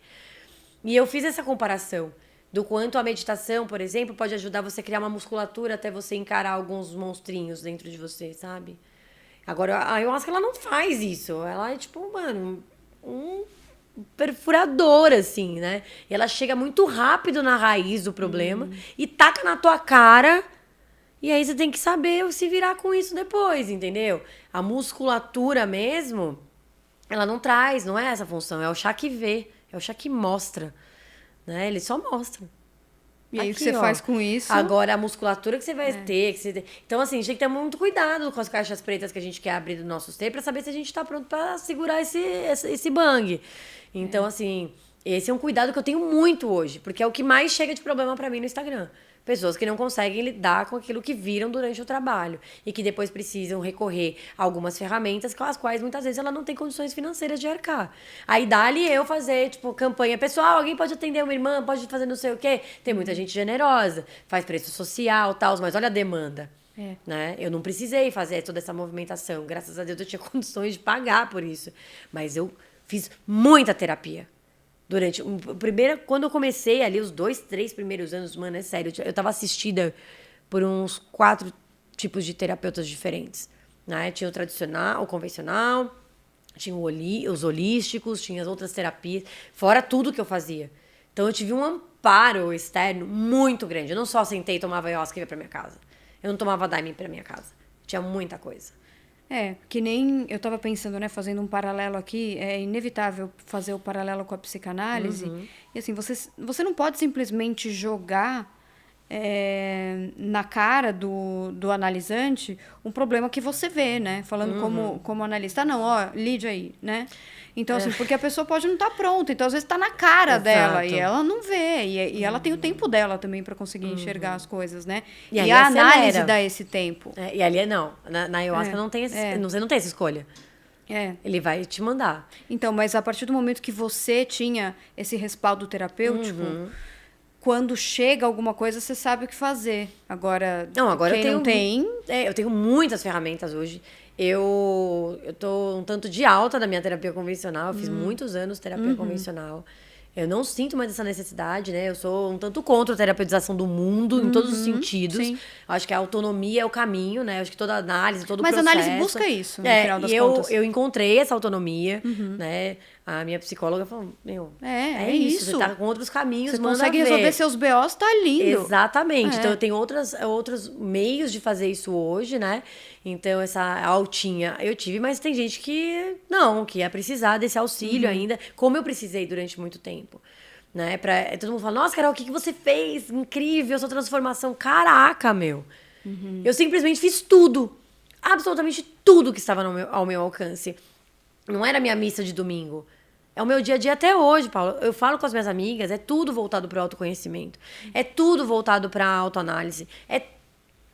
E eu fiz essa comparação do quanto a meditação, por exemplo, pode ajudar você a criar uma musculatura até você encarar alguns monstrinhos dentro de você, sabe? Agora, a ayahuasca, ela não faz isso. Ela é tipo, mano, um perfurador, assim, né? E ela chega muito rápido na raiz do problema e taca na tua cara. E aí você tem que saber se virar com isso depois, entendeu? A musculatura mesmo, ela não traz, não é essa função. É o chá que vê, é o chá que mostra, né? Ele só mostra. E aí, Aqui, o que você faz com isso? Agora, a musculatura que você vai ter... Então, assim, a gente tem que ter muito cuidado com as caixas pretas que a gente quer abrir do nosso ser pra saber se a gente tá pronto pra segurar esse bang. Então, assim, esse é um cuidado que eu tenho muito hoje, porque é o que mais chega de problema pra mim no Instagram. Pessoas que não conseguem lidar com aquilo que viram durante o trabalho e que depois precisam recorrer a algumas ferramentas com as quais muitas vezes ela não tem condições financeiras de arcar. Aí dá-lhe eu fazer, tipo, campanha pessoal, alguém pode atender uma irmã, pode fazer não sei o quê. Tem muita gente generosa, faz preço social, tal, mas olha a demanda. Né? Eu não precisei fazer toda essa movimentação. Graças a Deus eu tinha condições de pagar por isso. Mas eu fiz muita terapia. Quando eu comecei ali, os 2, 3 primeiros anos, mano, é sério, eu tava assistida por uns 4 tipos de terapeutas diferentes, né? Tinha o tradicional, o convencional, tinha os holísticos, tinha as outras terapias, fora tudo que eu fazia. Então eu tive um amparo externo muito grande. Eu não só sentei e tomava ayahuasca e ia pra minha casa. Eu não tomava daime pra minha casa. Tinha muita coisa. Que nem eu tava pensando, né, fazendo um paralelo aqui, é inevitável fazer o paralelo com a psicanálise. E assim, você não pode simplesmente jogar na cara do analisante um problema que você vê, né? Falando como analista. Não, ó, lide aí, né? Então, assim, porque a pessoa pode não estar pronta. Então, às vezes, tá na cara Exato. dela e ela não vê. E ela tem o tempo dela também para conseguir enxergar as coisas, né? E a acelera. análise dá esse tempo. E ali não. Na ayahuasca não tem você não tem essa escolha. Ele vai te mandar. Então, mas a partir do momento que você tinha esse respaldo terapêutico, quando chega alguma coisa, você sabe o que fazer. Agora, agora quem não tem... eu tenho muitas ferramentas hoje. Eu tô um tanto de alta da minha terapia convencional. Eu fiz muitos anos terapia convencional. Eu não sinto mais essa necessidade, né? Eu sou um tanto contra a terapeutização do mundo, em todos os sentidos. Sim. Eu acho que a autonomia é o caminho, né? Eu acho que toda análise, todo Mas processo... a análise busca isso, no final das contas. Eu encontrei essa autonomia, né? A minha psicóloga falou, é isso. Você tá com outros caminhos, você manda consegue ver. resolver seus BOs, tá lindo. Exatamente. Então, eu tenho outros meios de fazer isso hoje, né? Então, essa altinha eu tive, mas tem gente que não, que ia precisar desse auxílio ainda, como eu precisei durante muito tempo. Né? Todo mundo fala, nossa, Carol, o que você fez? Incrível, sua transformação. Caraca, meu. Eu simplesmente fiz tudo. Absolutamente tudo que estava ao meu alcance. Não era minha missa de domingo. É o meu dia a dia até hoje, Paulo. Eu falo com as minhas amigas, é tudo voltado para o autoconhecimento. É tudo voltado para a autoanálise. É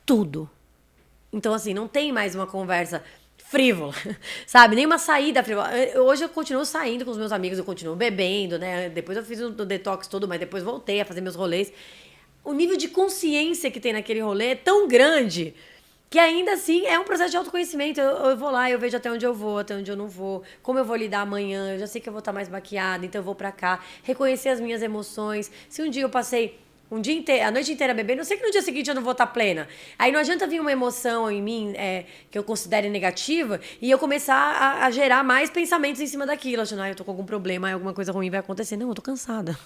tudo. Então, assim, não tem mais uma conversa frívola, sabe? Nem uma saída frívola. Hoje eu continuo saindo com os meus amigos, eu continuo bebendo, né? Depois eu fiz o detox todo, mas depois voltei a fazer meus rolês. O nível de consciência que tem naquele rolê é tão grande Que ainda assim é um processo de autoconhecimento. Eu vou lá, eu vejo até onde eu vou, até onde eu não vou, como eu vou lidar amanhã, eu já sei que eu vou estar mais baqueada, então eu vou pra cá, reconhecer as minhas emoções. Se um dia eu passei um dia inteiro, a noite inteira bebendo, eu sei que no dia seguinte eu não vou estar plena. Aí não adianta vir uma emoção em mim que eu considere negativa e eu começar a gerar mais pensamentos em cima daquilo, achando, eu tô com algum problema, alguma coisa ruim vai acontecer. Não, eu tô cansada.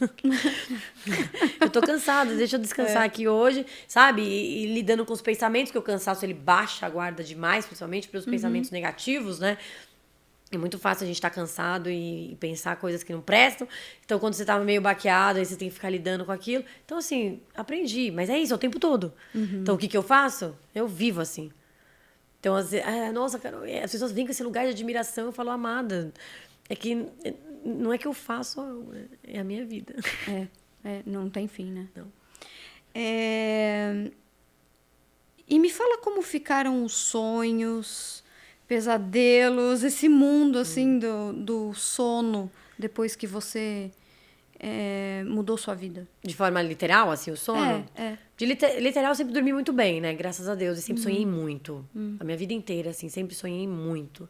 Eu tô cansada, deixa eu descansar aqui hoje, sabe? E lidando com os pensamentos, que o cansaço ele baixa a guarda demais, principalmente para os pensamentos negativos, né? É muito fácil a gente estar cansado e pensar coisas que não prestam. Então, quando você tá meio baqueado, aí você tem que ficar lidando com aquilo. Então, assim, aprendi. Mas é isso, é o tempo todo. Então, o que eu faço? Eu vivo assim. Então, nossa, Carol, as pessoas vêm com esse lugar de admiração. Eu falo, amada, é que não é que eu faço, é a minha vida. Não tem fim, né? Não. E me fala como ficaram os sonhos, pesadelos, esse mundo, assim, do sono, depois que você mudou sua vida. De forma literal, assim, o sono? De literal, eu sempre dormi muito bem, né? Graças a Deus. E sempre sonhei muito. A minha vida inteira, assim, sempre sonhei muito.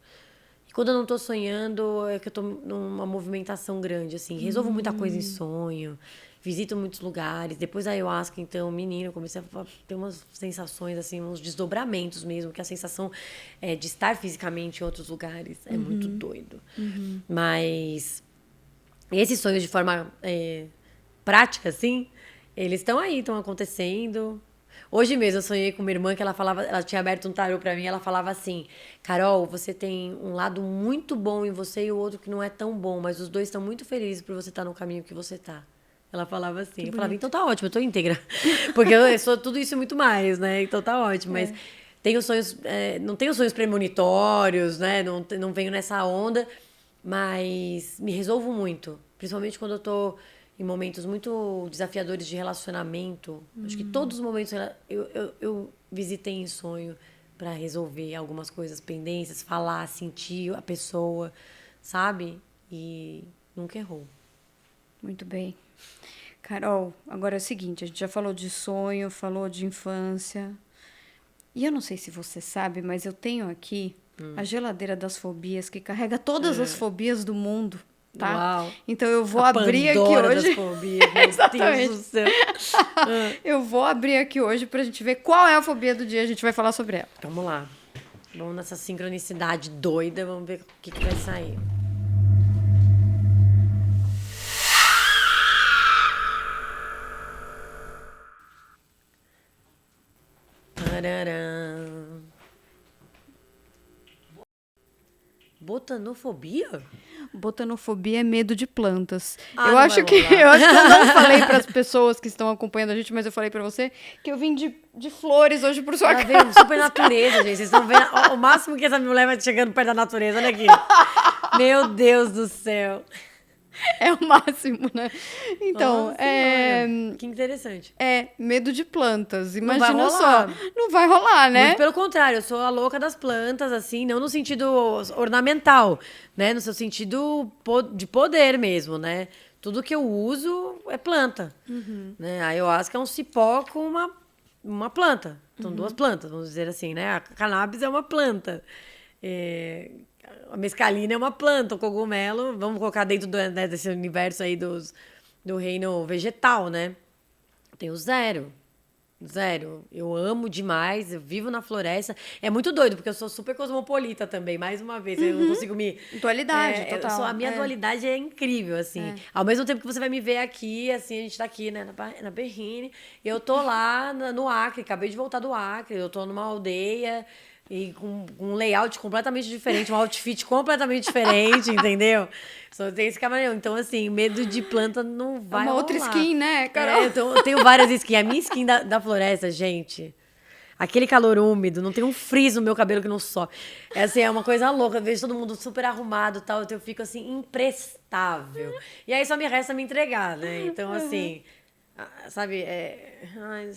E quando eu não tô sonhando, é que eu tô numa movimentação grande, assim. Resolvo muita coisa em sonho. Visito muitos lugares. Depois da ayahuasca, então, menina, eu comecei a ter umas sensações, assim, uns desdobramentos mesmo. Que a sensação de estar fisicamente em outros lugares é muito doido. Mas esses sonhos de forma prática, assim, eles estão aí, estão acontecendo. Hoje mesmo eu sonhei com minha irmã que ela tinha aberto um tarô pra mim, ela falava assim: Carol, você tem um lado muito bom em você e o outro que não é tão bom, mas os dois estão muito felizes por você estar no caminho que você tá. Ela falava assim, eu falava, então tá ótimo, eu tô íntegra. Porque eu sou tudo isso e muito mais, né? Então tá ótimo, mas tenho sonhos, não tenho sonhos premonitórios, né? Não venho nessa onda, mas me resolvo muito, principalmente quando eu tô em momentos muito desafiadores de relacionamento. Acho que todos os momentos eu visitei em sonho para resolver algumas coisas pendências, falar, sentir a pessoa, sabe? E nunca errou. Muito bem. Carol, agora é o seguinte, a gente já falou de sonho, falou de infância. E eu não sei se você sabe, mas eu tenho aqui a geladeira das fobias, que carrega todas as fobias do mundo. Tá? Uau. Então eu vou A abrir aqui Pandora hoje. Das fobias, meu Deus do céu. Eu vou abrir aqui hoje pra gente ver qual é a fobia do dia. A gente vai falar sobre ela. Vamos lá. Vamos nessa sincronicidade doida. Vamos ver o que vai sair. Tararã. Botanofobia? Botanofobia é medo de plantas. Ah, eu acho que eu não falei para as pessoas que estão acompanhando a gente, mas eu falei para você que eu vim de flores hoje por sua casa. Veio super natureza, gente. Vocês estão vendo o máximo que essa mulher vai chegando perto da natureza. Olha aqui. Meu Deus do céu. É o máximo, né? Então, Nossa, que interessante. Medo de plantas. Imagina não vai só. Não vai rolar, né? Muito pelo contrário, eu sou a louca das plantas, assim, não no sentido ornamental, né? No seu sentido de poder mesmo, né? Tudo que eu uso é planta. Né? A ayahuasca é um cipó com uma planta. São duas plantas, vamos dizer assim, né? A cannabis é uma planta. A mescalina é uma planta, o cogumelo, vamos colocar dentro desse universo aí do reino vegetal, né? Tenho zero. Eu amo demais, eu vivo na floresta. É muito doido, porque eu sou super cosmopolita também, mais uma vez. Eu não consigo me... Dualidade, total. A minha dualidade é incrível, assim. Ao mesmo tempo que você vai me ver aqui, assim, a gente tá aqui, né, na Berrine. Eu tô lá no Acre, acabei de voltar do Acre. Eu tô numa aldeia... E com um layout completamente diferente, um outfit completamente diferente, entendeu? Só tem esse camarão. Então, assim, medo de planta não vai rolar. Outra skin, né, Carol? Eu tenho várias skins. A minha skin da floresta, gente... Aquele calor úmido, não tem um frizz no meu cabelo que não sobe. Assim, é uma coisa louca. Eu vejo todo mundo super arrumado e tal, então eu fico, assim, imprestável. E aí só me resta me entregar, né? Então, assim... Sabe? Ai,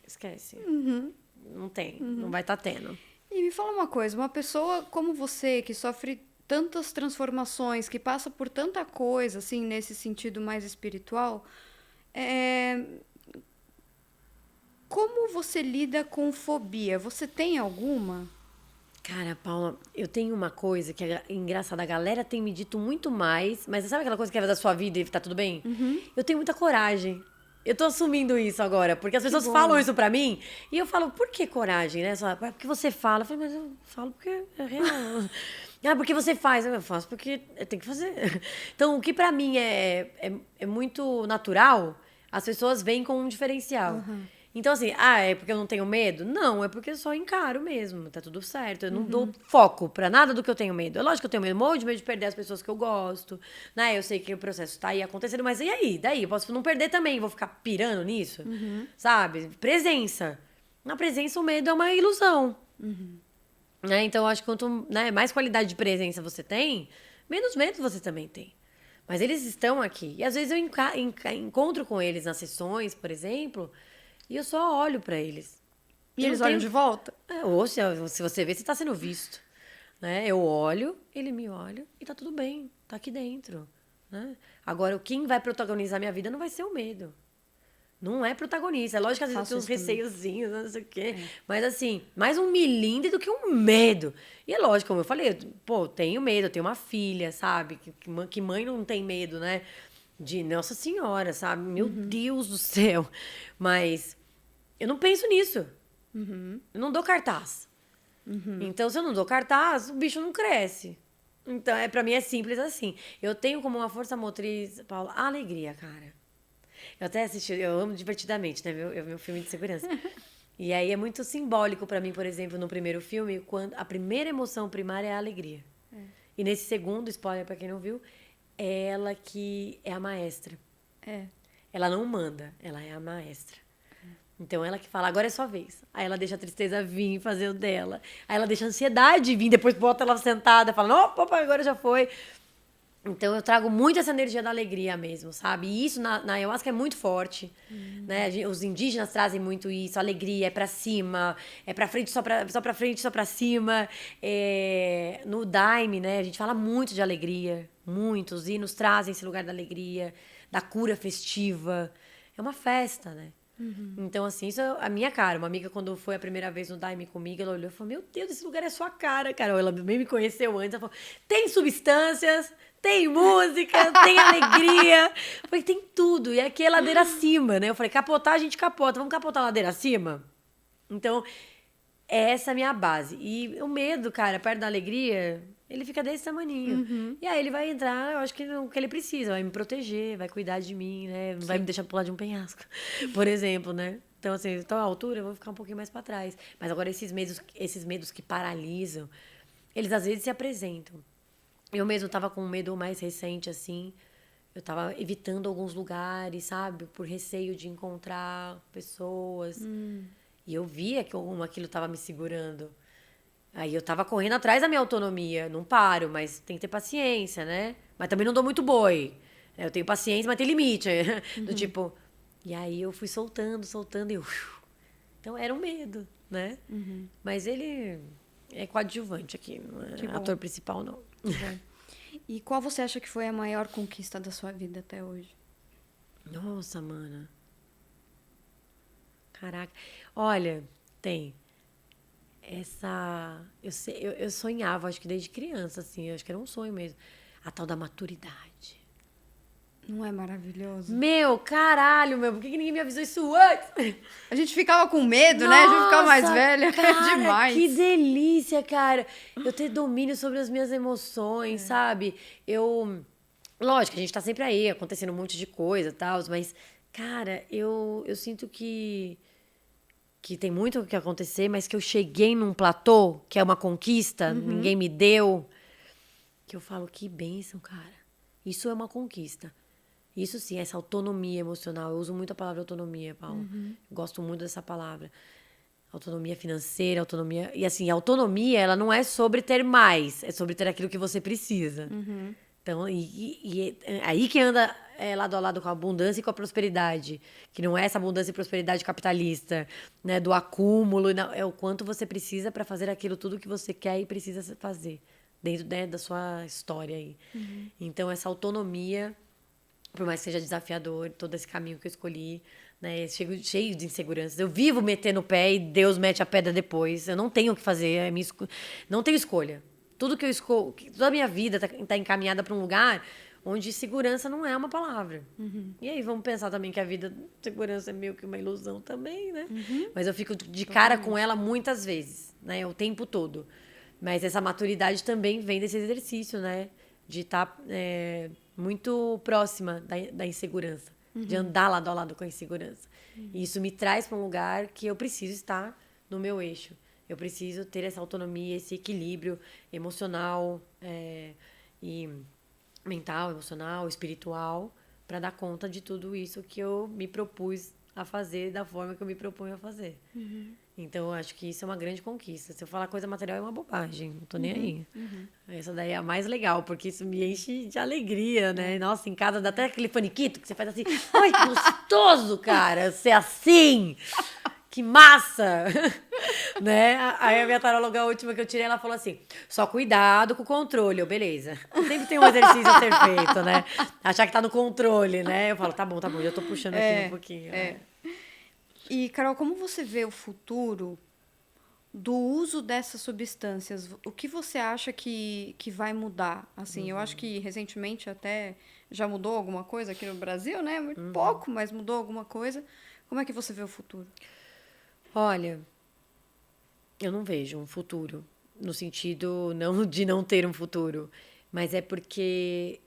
esquece. Não tem. Não vai estar tendo. E me fala uma coisa, uma pessoa como você, que sofre tantas transformações, que passa por tanta coisa, assim, nesse sentido mais espiritual, como você lida com fobia? Você tem alguma? Cara, Paula, eu tenho uma coisa que é engraçada. A galera tem me dito muito mais, mas sabe aquela coisa que é da sua vida e tá tudo bem? Eu tenho muita coragem. Eu tô assumindo isso agora, porque as pessoas bom. falam isso pra mim e eu falo, por que coragem, né? Só, porque você fala. Eu falei, mas eu falo porque é real. Ah, porque você faz. Eu faço porque eu tenho que fazer. Então, o que pra mim é muito natural, as pessoas veem com um diferencial. Então, assim, é porque eu não tenho medo? Não, é porque eu só encaro mesmo, tá tudo certo. Eu não dou foco pra nada do que eu tenho medo. É lógico que eu tenho medo, morro de medo de perder as pessoas que eu gosto, né? Eu sei que o processo tá aí acontecendo, mas e aí? Daí? Eu posso não perder também, vou ficar pirando nisso, sabe? Presença. Na presença, o medo é uma ilusão. Né? Então, eu acho que quanto mais qualidade de presença você tem, menos medo você também tem. Mas eles estão aqui. E às vezes eu encontro com eles nas sessões, por exemplo, e eu só olho pra eles. E Eu eles não olham tenho- de volta? Ou se você vê, você tá sendo visto. Né? Eu olho, ele me olha e tá tudo bem. Tá aqui dentro. Né? Agora, quem vai protagonizar minha vida não vai ser o medo. Não é protagonista. É lógico que às vezes eu Faço tenho uns isso também. receiozinhos, não sei o quê. Mas assim, mais um milindre do que um medo. E é lógico, como eu falei, eu tenho medo, eu tenho uma filha, sabe? Que mãe não tem medo, né? De Nossa Senhora, sabe? Meu Deus do céu. Mas eu não penso nisso. Eu não dou cartaz. Então, se eu não dou cartaz, o bicho não cresce. Então, pra mim é simples assim. Eu tenho como uma força motriz, Paula, a alegria, cara. Eu até assisti, eu amo Divertidamente, né? Meu filme de segurança. E aí é muito simbólico pra mim, por exemplo, no primeiro filme, quando a primeira emoção primária é a alegria. E nesse segundo, spoiler pra quem não viu, é ela que é a maestra. É. Ela não manda, ela é a maestra. Então ela que fala, agora é sua vez. Aí ela deixa a tristeza vir fazer o dela. Aí ela deixa a ansiedade vir, depois bota ela sentada, fala, opa, agora já foi. Então eu trago muito essa energia da alegria mesmo, sabe? E isso na ayahuasca é muito forte, né? Os indígenas trazem muito isso, alegria, é pra cima, é pra frente, só pra frente, só pra cima. No Daime, né? A gente fala muito de alegria, muito. Os hinos trazem esse lugar da alegria, da cura festiva. É uma festa, né? Então, assim, isso é a minha cara. Uma amiga, quando foi a primeira vez no Daime comigo, ela olhou e falou, meu Deus, esse lugar é sua cara, Carol. Ela bem me conheceu antes. Ela falou, tem substâncias, tem música, tem alegria. Eu falei, tem tudo. E aqui é ladeira acima, né? Eu falei, capotar, a gente capota. Vamos capotar ladeira acima? Então, essa é a minha base. E o medo, cara, perto da alegria, ele fica desse tamaninho. E aí ele vai entrar, eu acho que o que ele precisa, vai me proteger, vai cuidar de mim, né? Não vai me deixar pular de um penhasco, por exemplo, né? Então, assim, estou à altura, eu vou ficar um pouquinho mais para trás. Mas agora esses medos que paralisam, eles às vezes se apresentam. Eu mesmo tava com um medo mais recente, assim. Eu tava evitando alguns lugares, sabe? Por receio de encontrar pessoas. E eu via que aquilo tava me segurando. Aí eu tava correndo atrás da minha autonomia. Não paro, mas tem que ter paciência, né? Mas também não dou muito boi. Eu tenho paciência, mas tem limite. Do tipo... E aí eu fui soltando e eu... Então era um medo, né? Mas ele é coadjuvante aqui, não é ator principal, não. E qual você acha que foi a maior conquista da sua vida até hoje? Nossa, mana. Caraca. Olha, tem. Eu sonhava, acho que desde criança, assim. Acho que era um sonho mesmo. A tal da maturidade. Não é maravilhoso? Meu, caralho, meu. Por que ninguém me avisou isso antes? A gente ficava com medo, né? A gente ficava mais Nossa, velha. cara, Demais. que delícia, cara. Eu ter domínio sobre as minhas emoções, sabe? Lógico, a gente tá sempre aí, acontecendo um monte de coisa e tal, mas, cara, eu sinto que tem muito o que acontecer, mas que eu cheguei num platô, que é uma conquista, ninguém me deu, que eu falo, que bênção, cara. Isso é uma conquista. Isso sim, essa autonomia emocional. Eu uso muito a palavra autonomia, Paulo. Gosto muito dessa palavra. Autonomia financeira, autonomia... E assim, a autonomia, ela não é sobre ter mais. É sobre ter aquilo que você precisa. Então, é aí que anda lado a lado com a abundância e com a prosperidade. Que não é essa abundância e prosperidade capitalista, né? Do acúmulo. Não, é o quanto você precisa para fazer aquilo tudo que você quer e precisa fazer. Dentro, né, da sua história aí. Então, essa autonomia... Por mais que seja desafiador, todo esse caminho que eu escolhi, né? Cheio de inseguranças. Eu vivo metendo o pé e Deus mete a pedra depois. Eu não tenho o que fazer, não tenho escolha. Tudo que eu escolho, toda a minha vida tá encaminhada para um lugar onde segurança não é uma palavra. E aí vamos pensar também que a vida, segurança é meio que uma ilusão também, né? Mas eu fico de cara com ela muitas vezes, né? O tempo todo. Mas essa maturidade também vem desse exercício, né? De estar muito próxima da insegurança. De andar lado a lado com a insegurança. E isso me traz para um lugar que eu preciso estar no meu eixo. Eu preciso ter essa autonomia, esse equilíbrio emocional, e mental, emocional, espiritual, para dar conta de tudo isso que eu me propus a fazer da forma que eu me proponho a fazer. Então, eu acho que isso é uma grande conquista. Se eu falar coisa material, é uma bobagem. Não tô nem aí. Essa daí é a mais legal, porque isso me enche de alegria, né? Nossa, em casa dá até aquele faniquito que você faz assim. Ai, que gostoso, cara, ser assim. Que massa! Né? Aí a minha taróloga última que eu tirei, ela falou assim, só cuidado com o controle. Eu, beleza. Sempre tem um exercício a ser feito, né? Achar que tá no controle, né? Eu falo, tá bom, já tô puxando aqui um pouquinho. E, Carol, como você vê o futuro do uso dessas substâncias? O que você acha que vai mudar? Assim, eu acho que recentemente até já mudou alguma coisa aqui no Brasil, né? Muito pouco, mas mudou alguma coisa. Como é que você vê o futuro? Olha, eu não vejo um futuro, no sentido não de não ter um futuro, mas é porque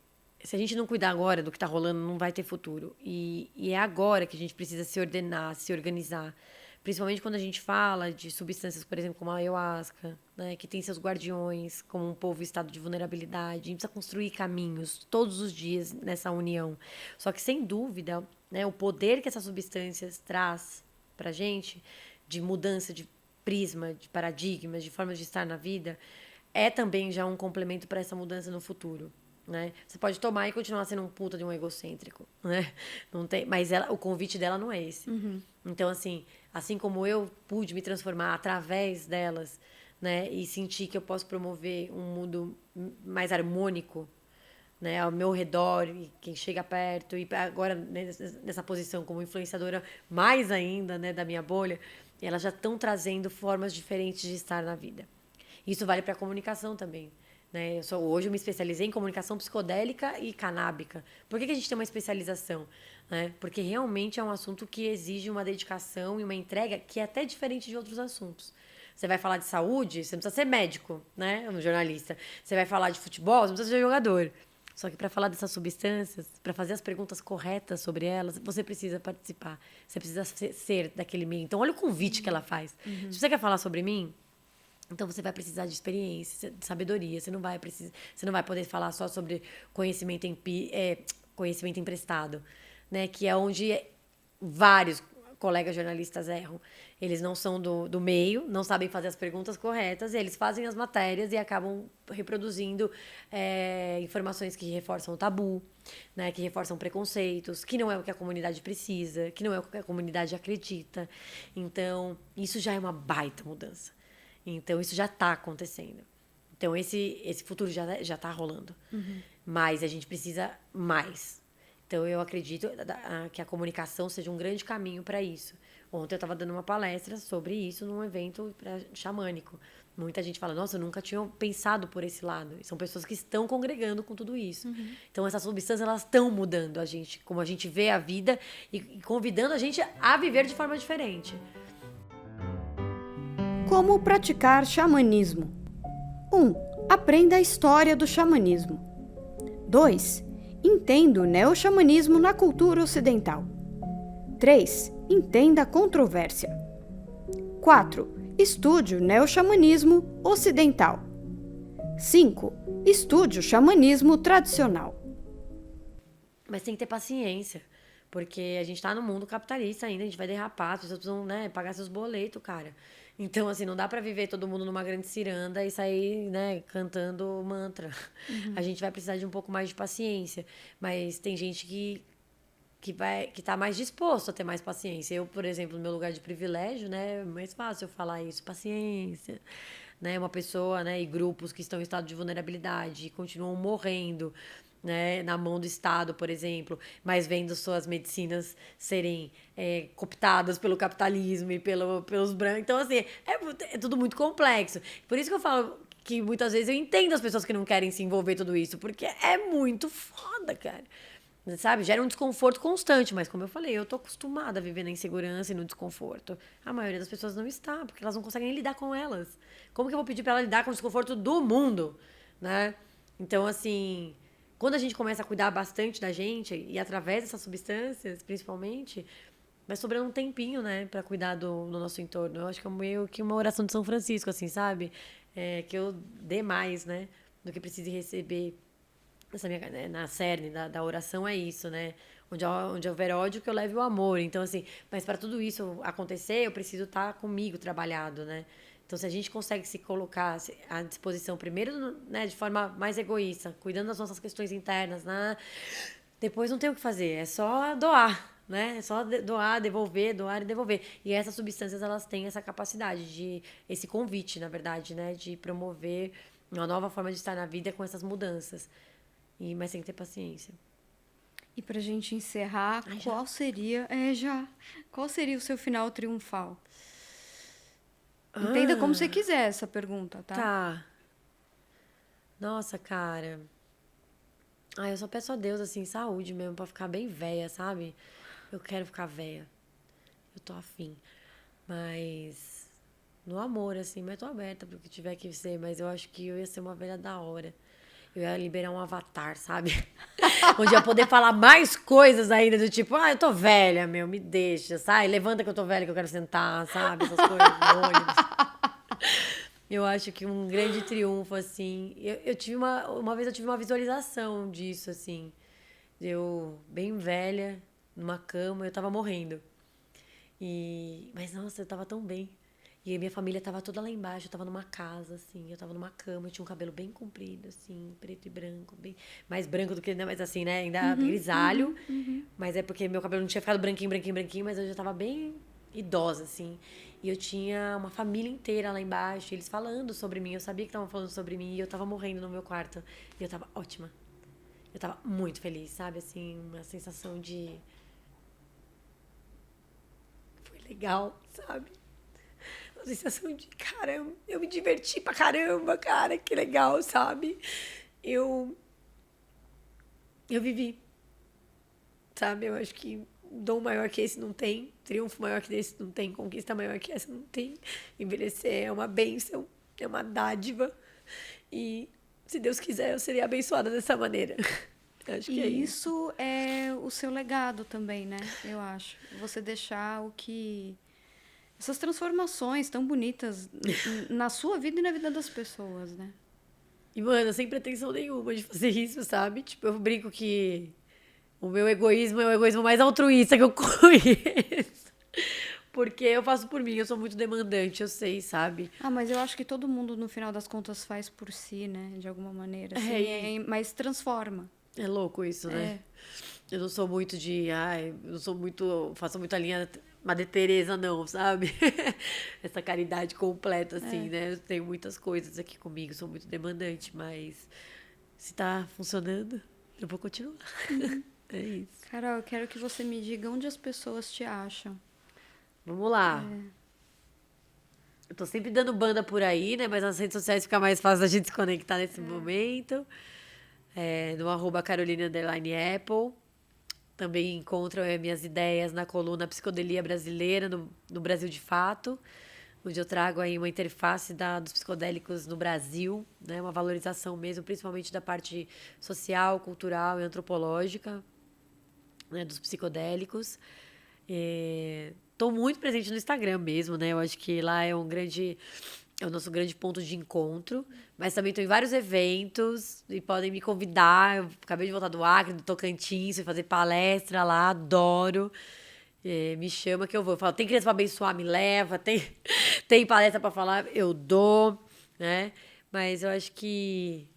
se a gente não cuidar agora do que está rolando, não vai ter futuro. E é agora que a gente precisa se ordenar, se organizar. Principalmente quando a gente fala de substâncias, por exemplo, como a ayahuasca, né, que tem seus guardiões, como um povo em estado de vulnerabilidade. A gente precisa construir caminhos todos os dias nessa união. Só que, sem dúvida, né, o poder que essas substâncias traz para a gente, de mudança de prisma, de paradigmas, de formas de estar na vida, é também já um complemento para essa mudança no futuro. Né? Você pode tomar e continuar sendo um puta de um egocêntrico, né? Não tem, mas o convite dela não é esse. Então, assim como eu pude me transformar através delas, né? E sentir que eu posso promover um mundo mais harmônico, né? Ao meu redor, e quem chega perto, e agora nessa posição como influenciadora mais ainda, né? Da minha bolha, elas já estão trazendo formas diferentes de estar na vida. Isso vale para a comunicação também. Né? Hoje eu me especializei em comunicação psicodélica e canábica. Por que a gente tem uma especialização? Né? Porque realmente é um assunto que exige uma dedicação e uma entrega que é até diferente de outros assuntos. Você vai falar de saúde, você não precisa ser médico, né? Um jornalista. Você vai falar de futebol, você não precisa ser jogador. Só que para falar dessas substâncias, para fazer as perguntas corretas sobre elas, você precisa participar. Você precisa ser daquele meio. Então, olha o convite que ela faz. Se você quer falar sobre mim, então você vai precisar de experiência, de sabedoria. Você não vai poder falar só sobre conhecimento emprestado, né? Que é onde vários colegas jornalistas erram. Eles não são do meio, não sabem fazer as perguntas corretas, e eles fazem as matérias e acabam reproduzindo informações que reforçam o tabu, né? Que reforçam preconceitos, que não é o que a comunidade precisa, que não é o que a comunidade acredita. Então, isso já é uma baita mudança. Então, isso já está acontecendo. Então, esse futuro já está rolando. Mas a gente precisa mais. Então, eu acredito que a comunicação seja um grande caminho para isso. Ontem eu estava dando uma palestra sobre isso num evento xamânico. Muita gente fala, nossa, eu nunca tinha pensado por esse lado. E são pessoas que estão congregando com tudo isso. Então, essas substâncias, elas estão mudando a gente, como a gente vê a vida e convidando a gente a viver de forma diferente. Como praticar xamanismo? 1. Aprenda a história do xamanismo. 2. Entenda o neoxamanismo na cultura ocidental. 3. Entenda a controvérsia. 4. Estude o neoxamanismo ocidental. 5. Estude o xamanismo tradicional. Mas tem que ter paciência, porque a gente tá no mundo capitalista ainda, a gente vai derrapar, as pessoas precisam, né, pagar seus boletos, cara. Então, não dá pra viver todo mundo numa grande ciranda e sair, né, cantando mantra. A gente vai precisar de um pouco mais de paciência. Mas tem gente que tá mais disposto a ter mais paciência. Eu, por exemplo, no meu lugar de privilégio, né, é mais fácil eu falar isso, paciência. Né, uma pessoa, né, e grupos que estão em estado de vulnerabilidade e continuam morrendo. né, na mão do Estado, por exemplo, mas vendo suas medicinas serem cooptadas pelo capitalismo e pelos brancos. Então, assim, é tudo muito complexo. Por isso que eu falo que muitas vezes eu entendo as pessoas que não querem se envolver em tudo isso, porque é muito foda, cara. Sabe? Gera um desconforto constante, mas como eu falei, eu tô acostumada a viver na insegurança e no desconforto. A maioria das pessoas não está, porque elas não conseguem nem lidar com elas. Como que eu vou pedir pra ela lidar com o desconforto do mundo, né? Então, assim, quando a gente começa a cuidar bastante da gente, e através dessas substâncias, principalmente, vai sobrando um tempinho, né, pra cuidar do nosso entorno. Eu acho que é meio que uma oração de São Francisco, assim, sabe? Que eu dê mais, né, do que precise receber. Né, na cerne da oração é isso, né? Onde houver ódio, que eu leve o amor. Então, assim, mas para tudo isso acontecer, eu preciso estar comigo trabalhado, né? Então, se a gente consegue se colocar à disposição, primeiro, né, de forma mais egoísta, cuidando das nossas questões internas, né? Depois não tem o que fazer, é só doar, né? É só doar, devolver, doar e devolver. E essas substâncias, elas têm essa capacidade esse convite, na verdade, né? De promover uma nova forma de estar na vida com essas mudanças. Mas tem que ter paciência. E pra gente encerrar, qual seria... Qual seria o seu final triunfal? Entenda como você quiser essa pergunta, tá? Tá. Nossa, cara. Eu só peço a Deus, assim, saúde mesmo, pra ficar bem velha, sabe? Eu quero ficar velha. Eu tô afim. Mas... no amor, assim, mas tô aberta pro que tiver que ser. Mas eu acho que eu ia ser uma velha da hora. Eu ia liberar um avatar, sabe? Onde eu ia poder falar mais coisas ainda, do tipo, eu tô velha, meu, me deixa, sai, levanta que eu tô velha, que eu quero sentar, sabe? Essas coisas, no ônibus. Eu acho que um grande triunfo, assim... Eu tive uma vez eu tive uma visualização disso, assim. Eu, bem velha, numa cama, eu tava morrendo. Mas, nossa, eu tava tão bem. E a minha família tava toda lá embaixo, eu tava numa casa, assim, eu tava numa cama, eu tinha um cabelo bem comprido, assim, preto e branco, bem mais branco do que, né, mas assim, né, ainda grisalho, mas é porque meu cabelo não tinha ficado branquinho, branquinho, branquinho, mas eu já tava bem idosa, assim, e eu tinha uma família inteira lá embaixo, e eles falando sobre mim, eu sabia que estavam falando sobre mim, e eu tava morrendo no meu quarto, e eu tava ótima, eu tava muito feliz, sabe, assim, uma sensação de... foi legal, sabe? Uma sensação de, caramba, eu me diverti pra caramba, cara, que legal, sabe? Eu vivi, sabe? Eu acho que dom maior que esse não tem, triunfo maior que esse não tem, conquista maior que essa não tem. Envelhecer é uma bênção, é uma dádiva. E se Deus quiser, eu seria abençoada dessa maneira. Acho que é isso. Isso é o seu legado também, né? Eu acho. Você deixar essas transformações tão bonitas na sua vida e na vida das pessoas, né? E, mano, sem pretensão nenhuma de fazer isso, sabe? Tipo, eu brinco que o meu egoísmo é o egoísmo mais altruísta que eu conheço. Porque eu faço por mim, eu sou muito demandante, eu sei, sabe? Mas eu acho que todo mundo, no final das contas, faz por si, né? De alguma maneira. Assim, mas transforma. É louco isso, né? Eu não sou muito faço muito a linha Madre Teresa, não, sabe? Essa caridade completa, assim, né? Eu tenho muitas coisas aqui comigo, sou muito demandante, mas se tá funcionando, eu vou continuar. É isso. Carol, eu quero que você me diga onde as pessoas te acham. Vamos lá. Eu tô sempre dando banda por aí, né? Mas nas redes sociais fica mais fácil a gente se conectar nesse momento. No @Caroline_Apple. Também encontram minhas ideias na coluna Psicodelia Brasileira, no Brasil de Fato, onde eu trago aí uma interface dos psicodélicos no Brasil, né? Uma valorização mesmo, principalmente da parte social, cultural e antropológica, né? Dos psicodélicos. Estou muito presente no Instagram mesmo, né? Eu acho que lá é o nosso grande ponto de encontro. Mas também estou em vários eventos e podem me convidar. Eu acabei de voltar do Acre, do Tocantins, fui fazer palestra lá, adoro. Me chama que eu vou. Eu falo, tem criança para abençoar, me leva. Tem palestra para falar, eu dou, né? Mas eu acho que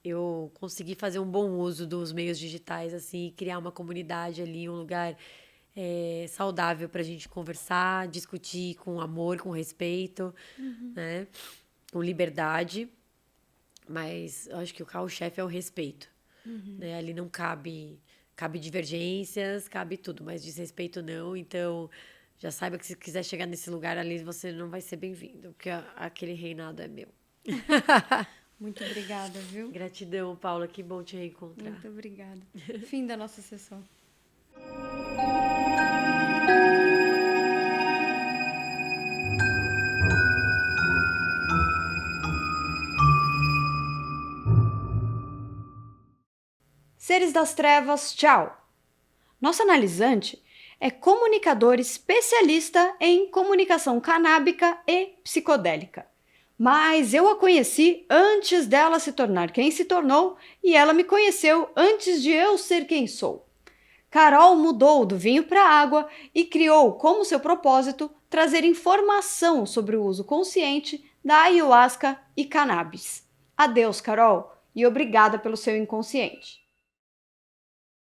eu consegui fazer um bom uso dos meios digitais, assim, criar uma comunidade ali, um lugar saudável para a gente conversar, discutir com amor, com respeito, né? Com liberdade. Mas eu acho que o carro-chefe é o respeito. né? Ali não cabe divergências, cabe tudo, mas desrespeito não. Então, já saiba que se quiser chegar nesse lugar ali, você não vai ser bem-vindo, porque aquele reinado é meu. Muito obrigada, viu? Gratidão, Paula, que bom te reencontrar. Muito obrigada. Fim da nossa sessão. Seres das trevas, tchau! Nossa analisante é comunicadora especialista em comunicação canábica e psicodélica. Mas eu a conheci antes dela se tornar quem se tornou e ela me conheceu antes de eu ser quem sou. Carol mudou do vinho para a água e criou como seu propósito trazer informação sobre o uso consciente da ayahuasca e cannabis. Adeus, Carol, e obrigada pelo seu inconsciente.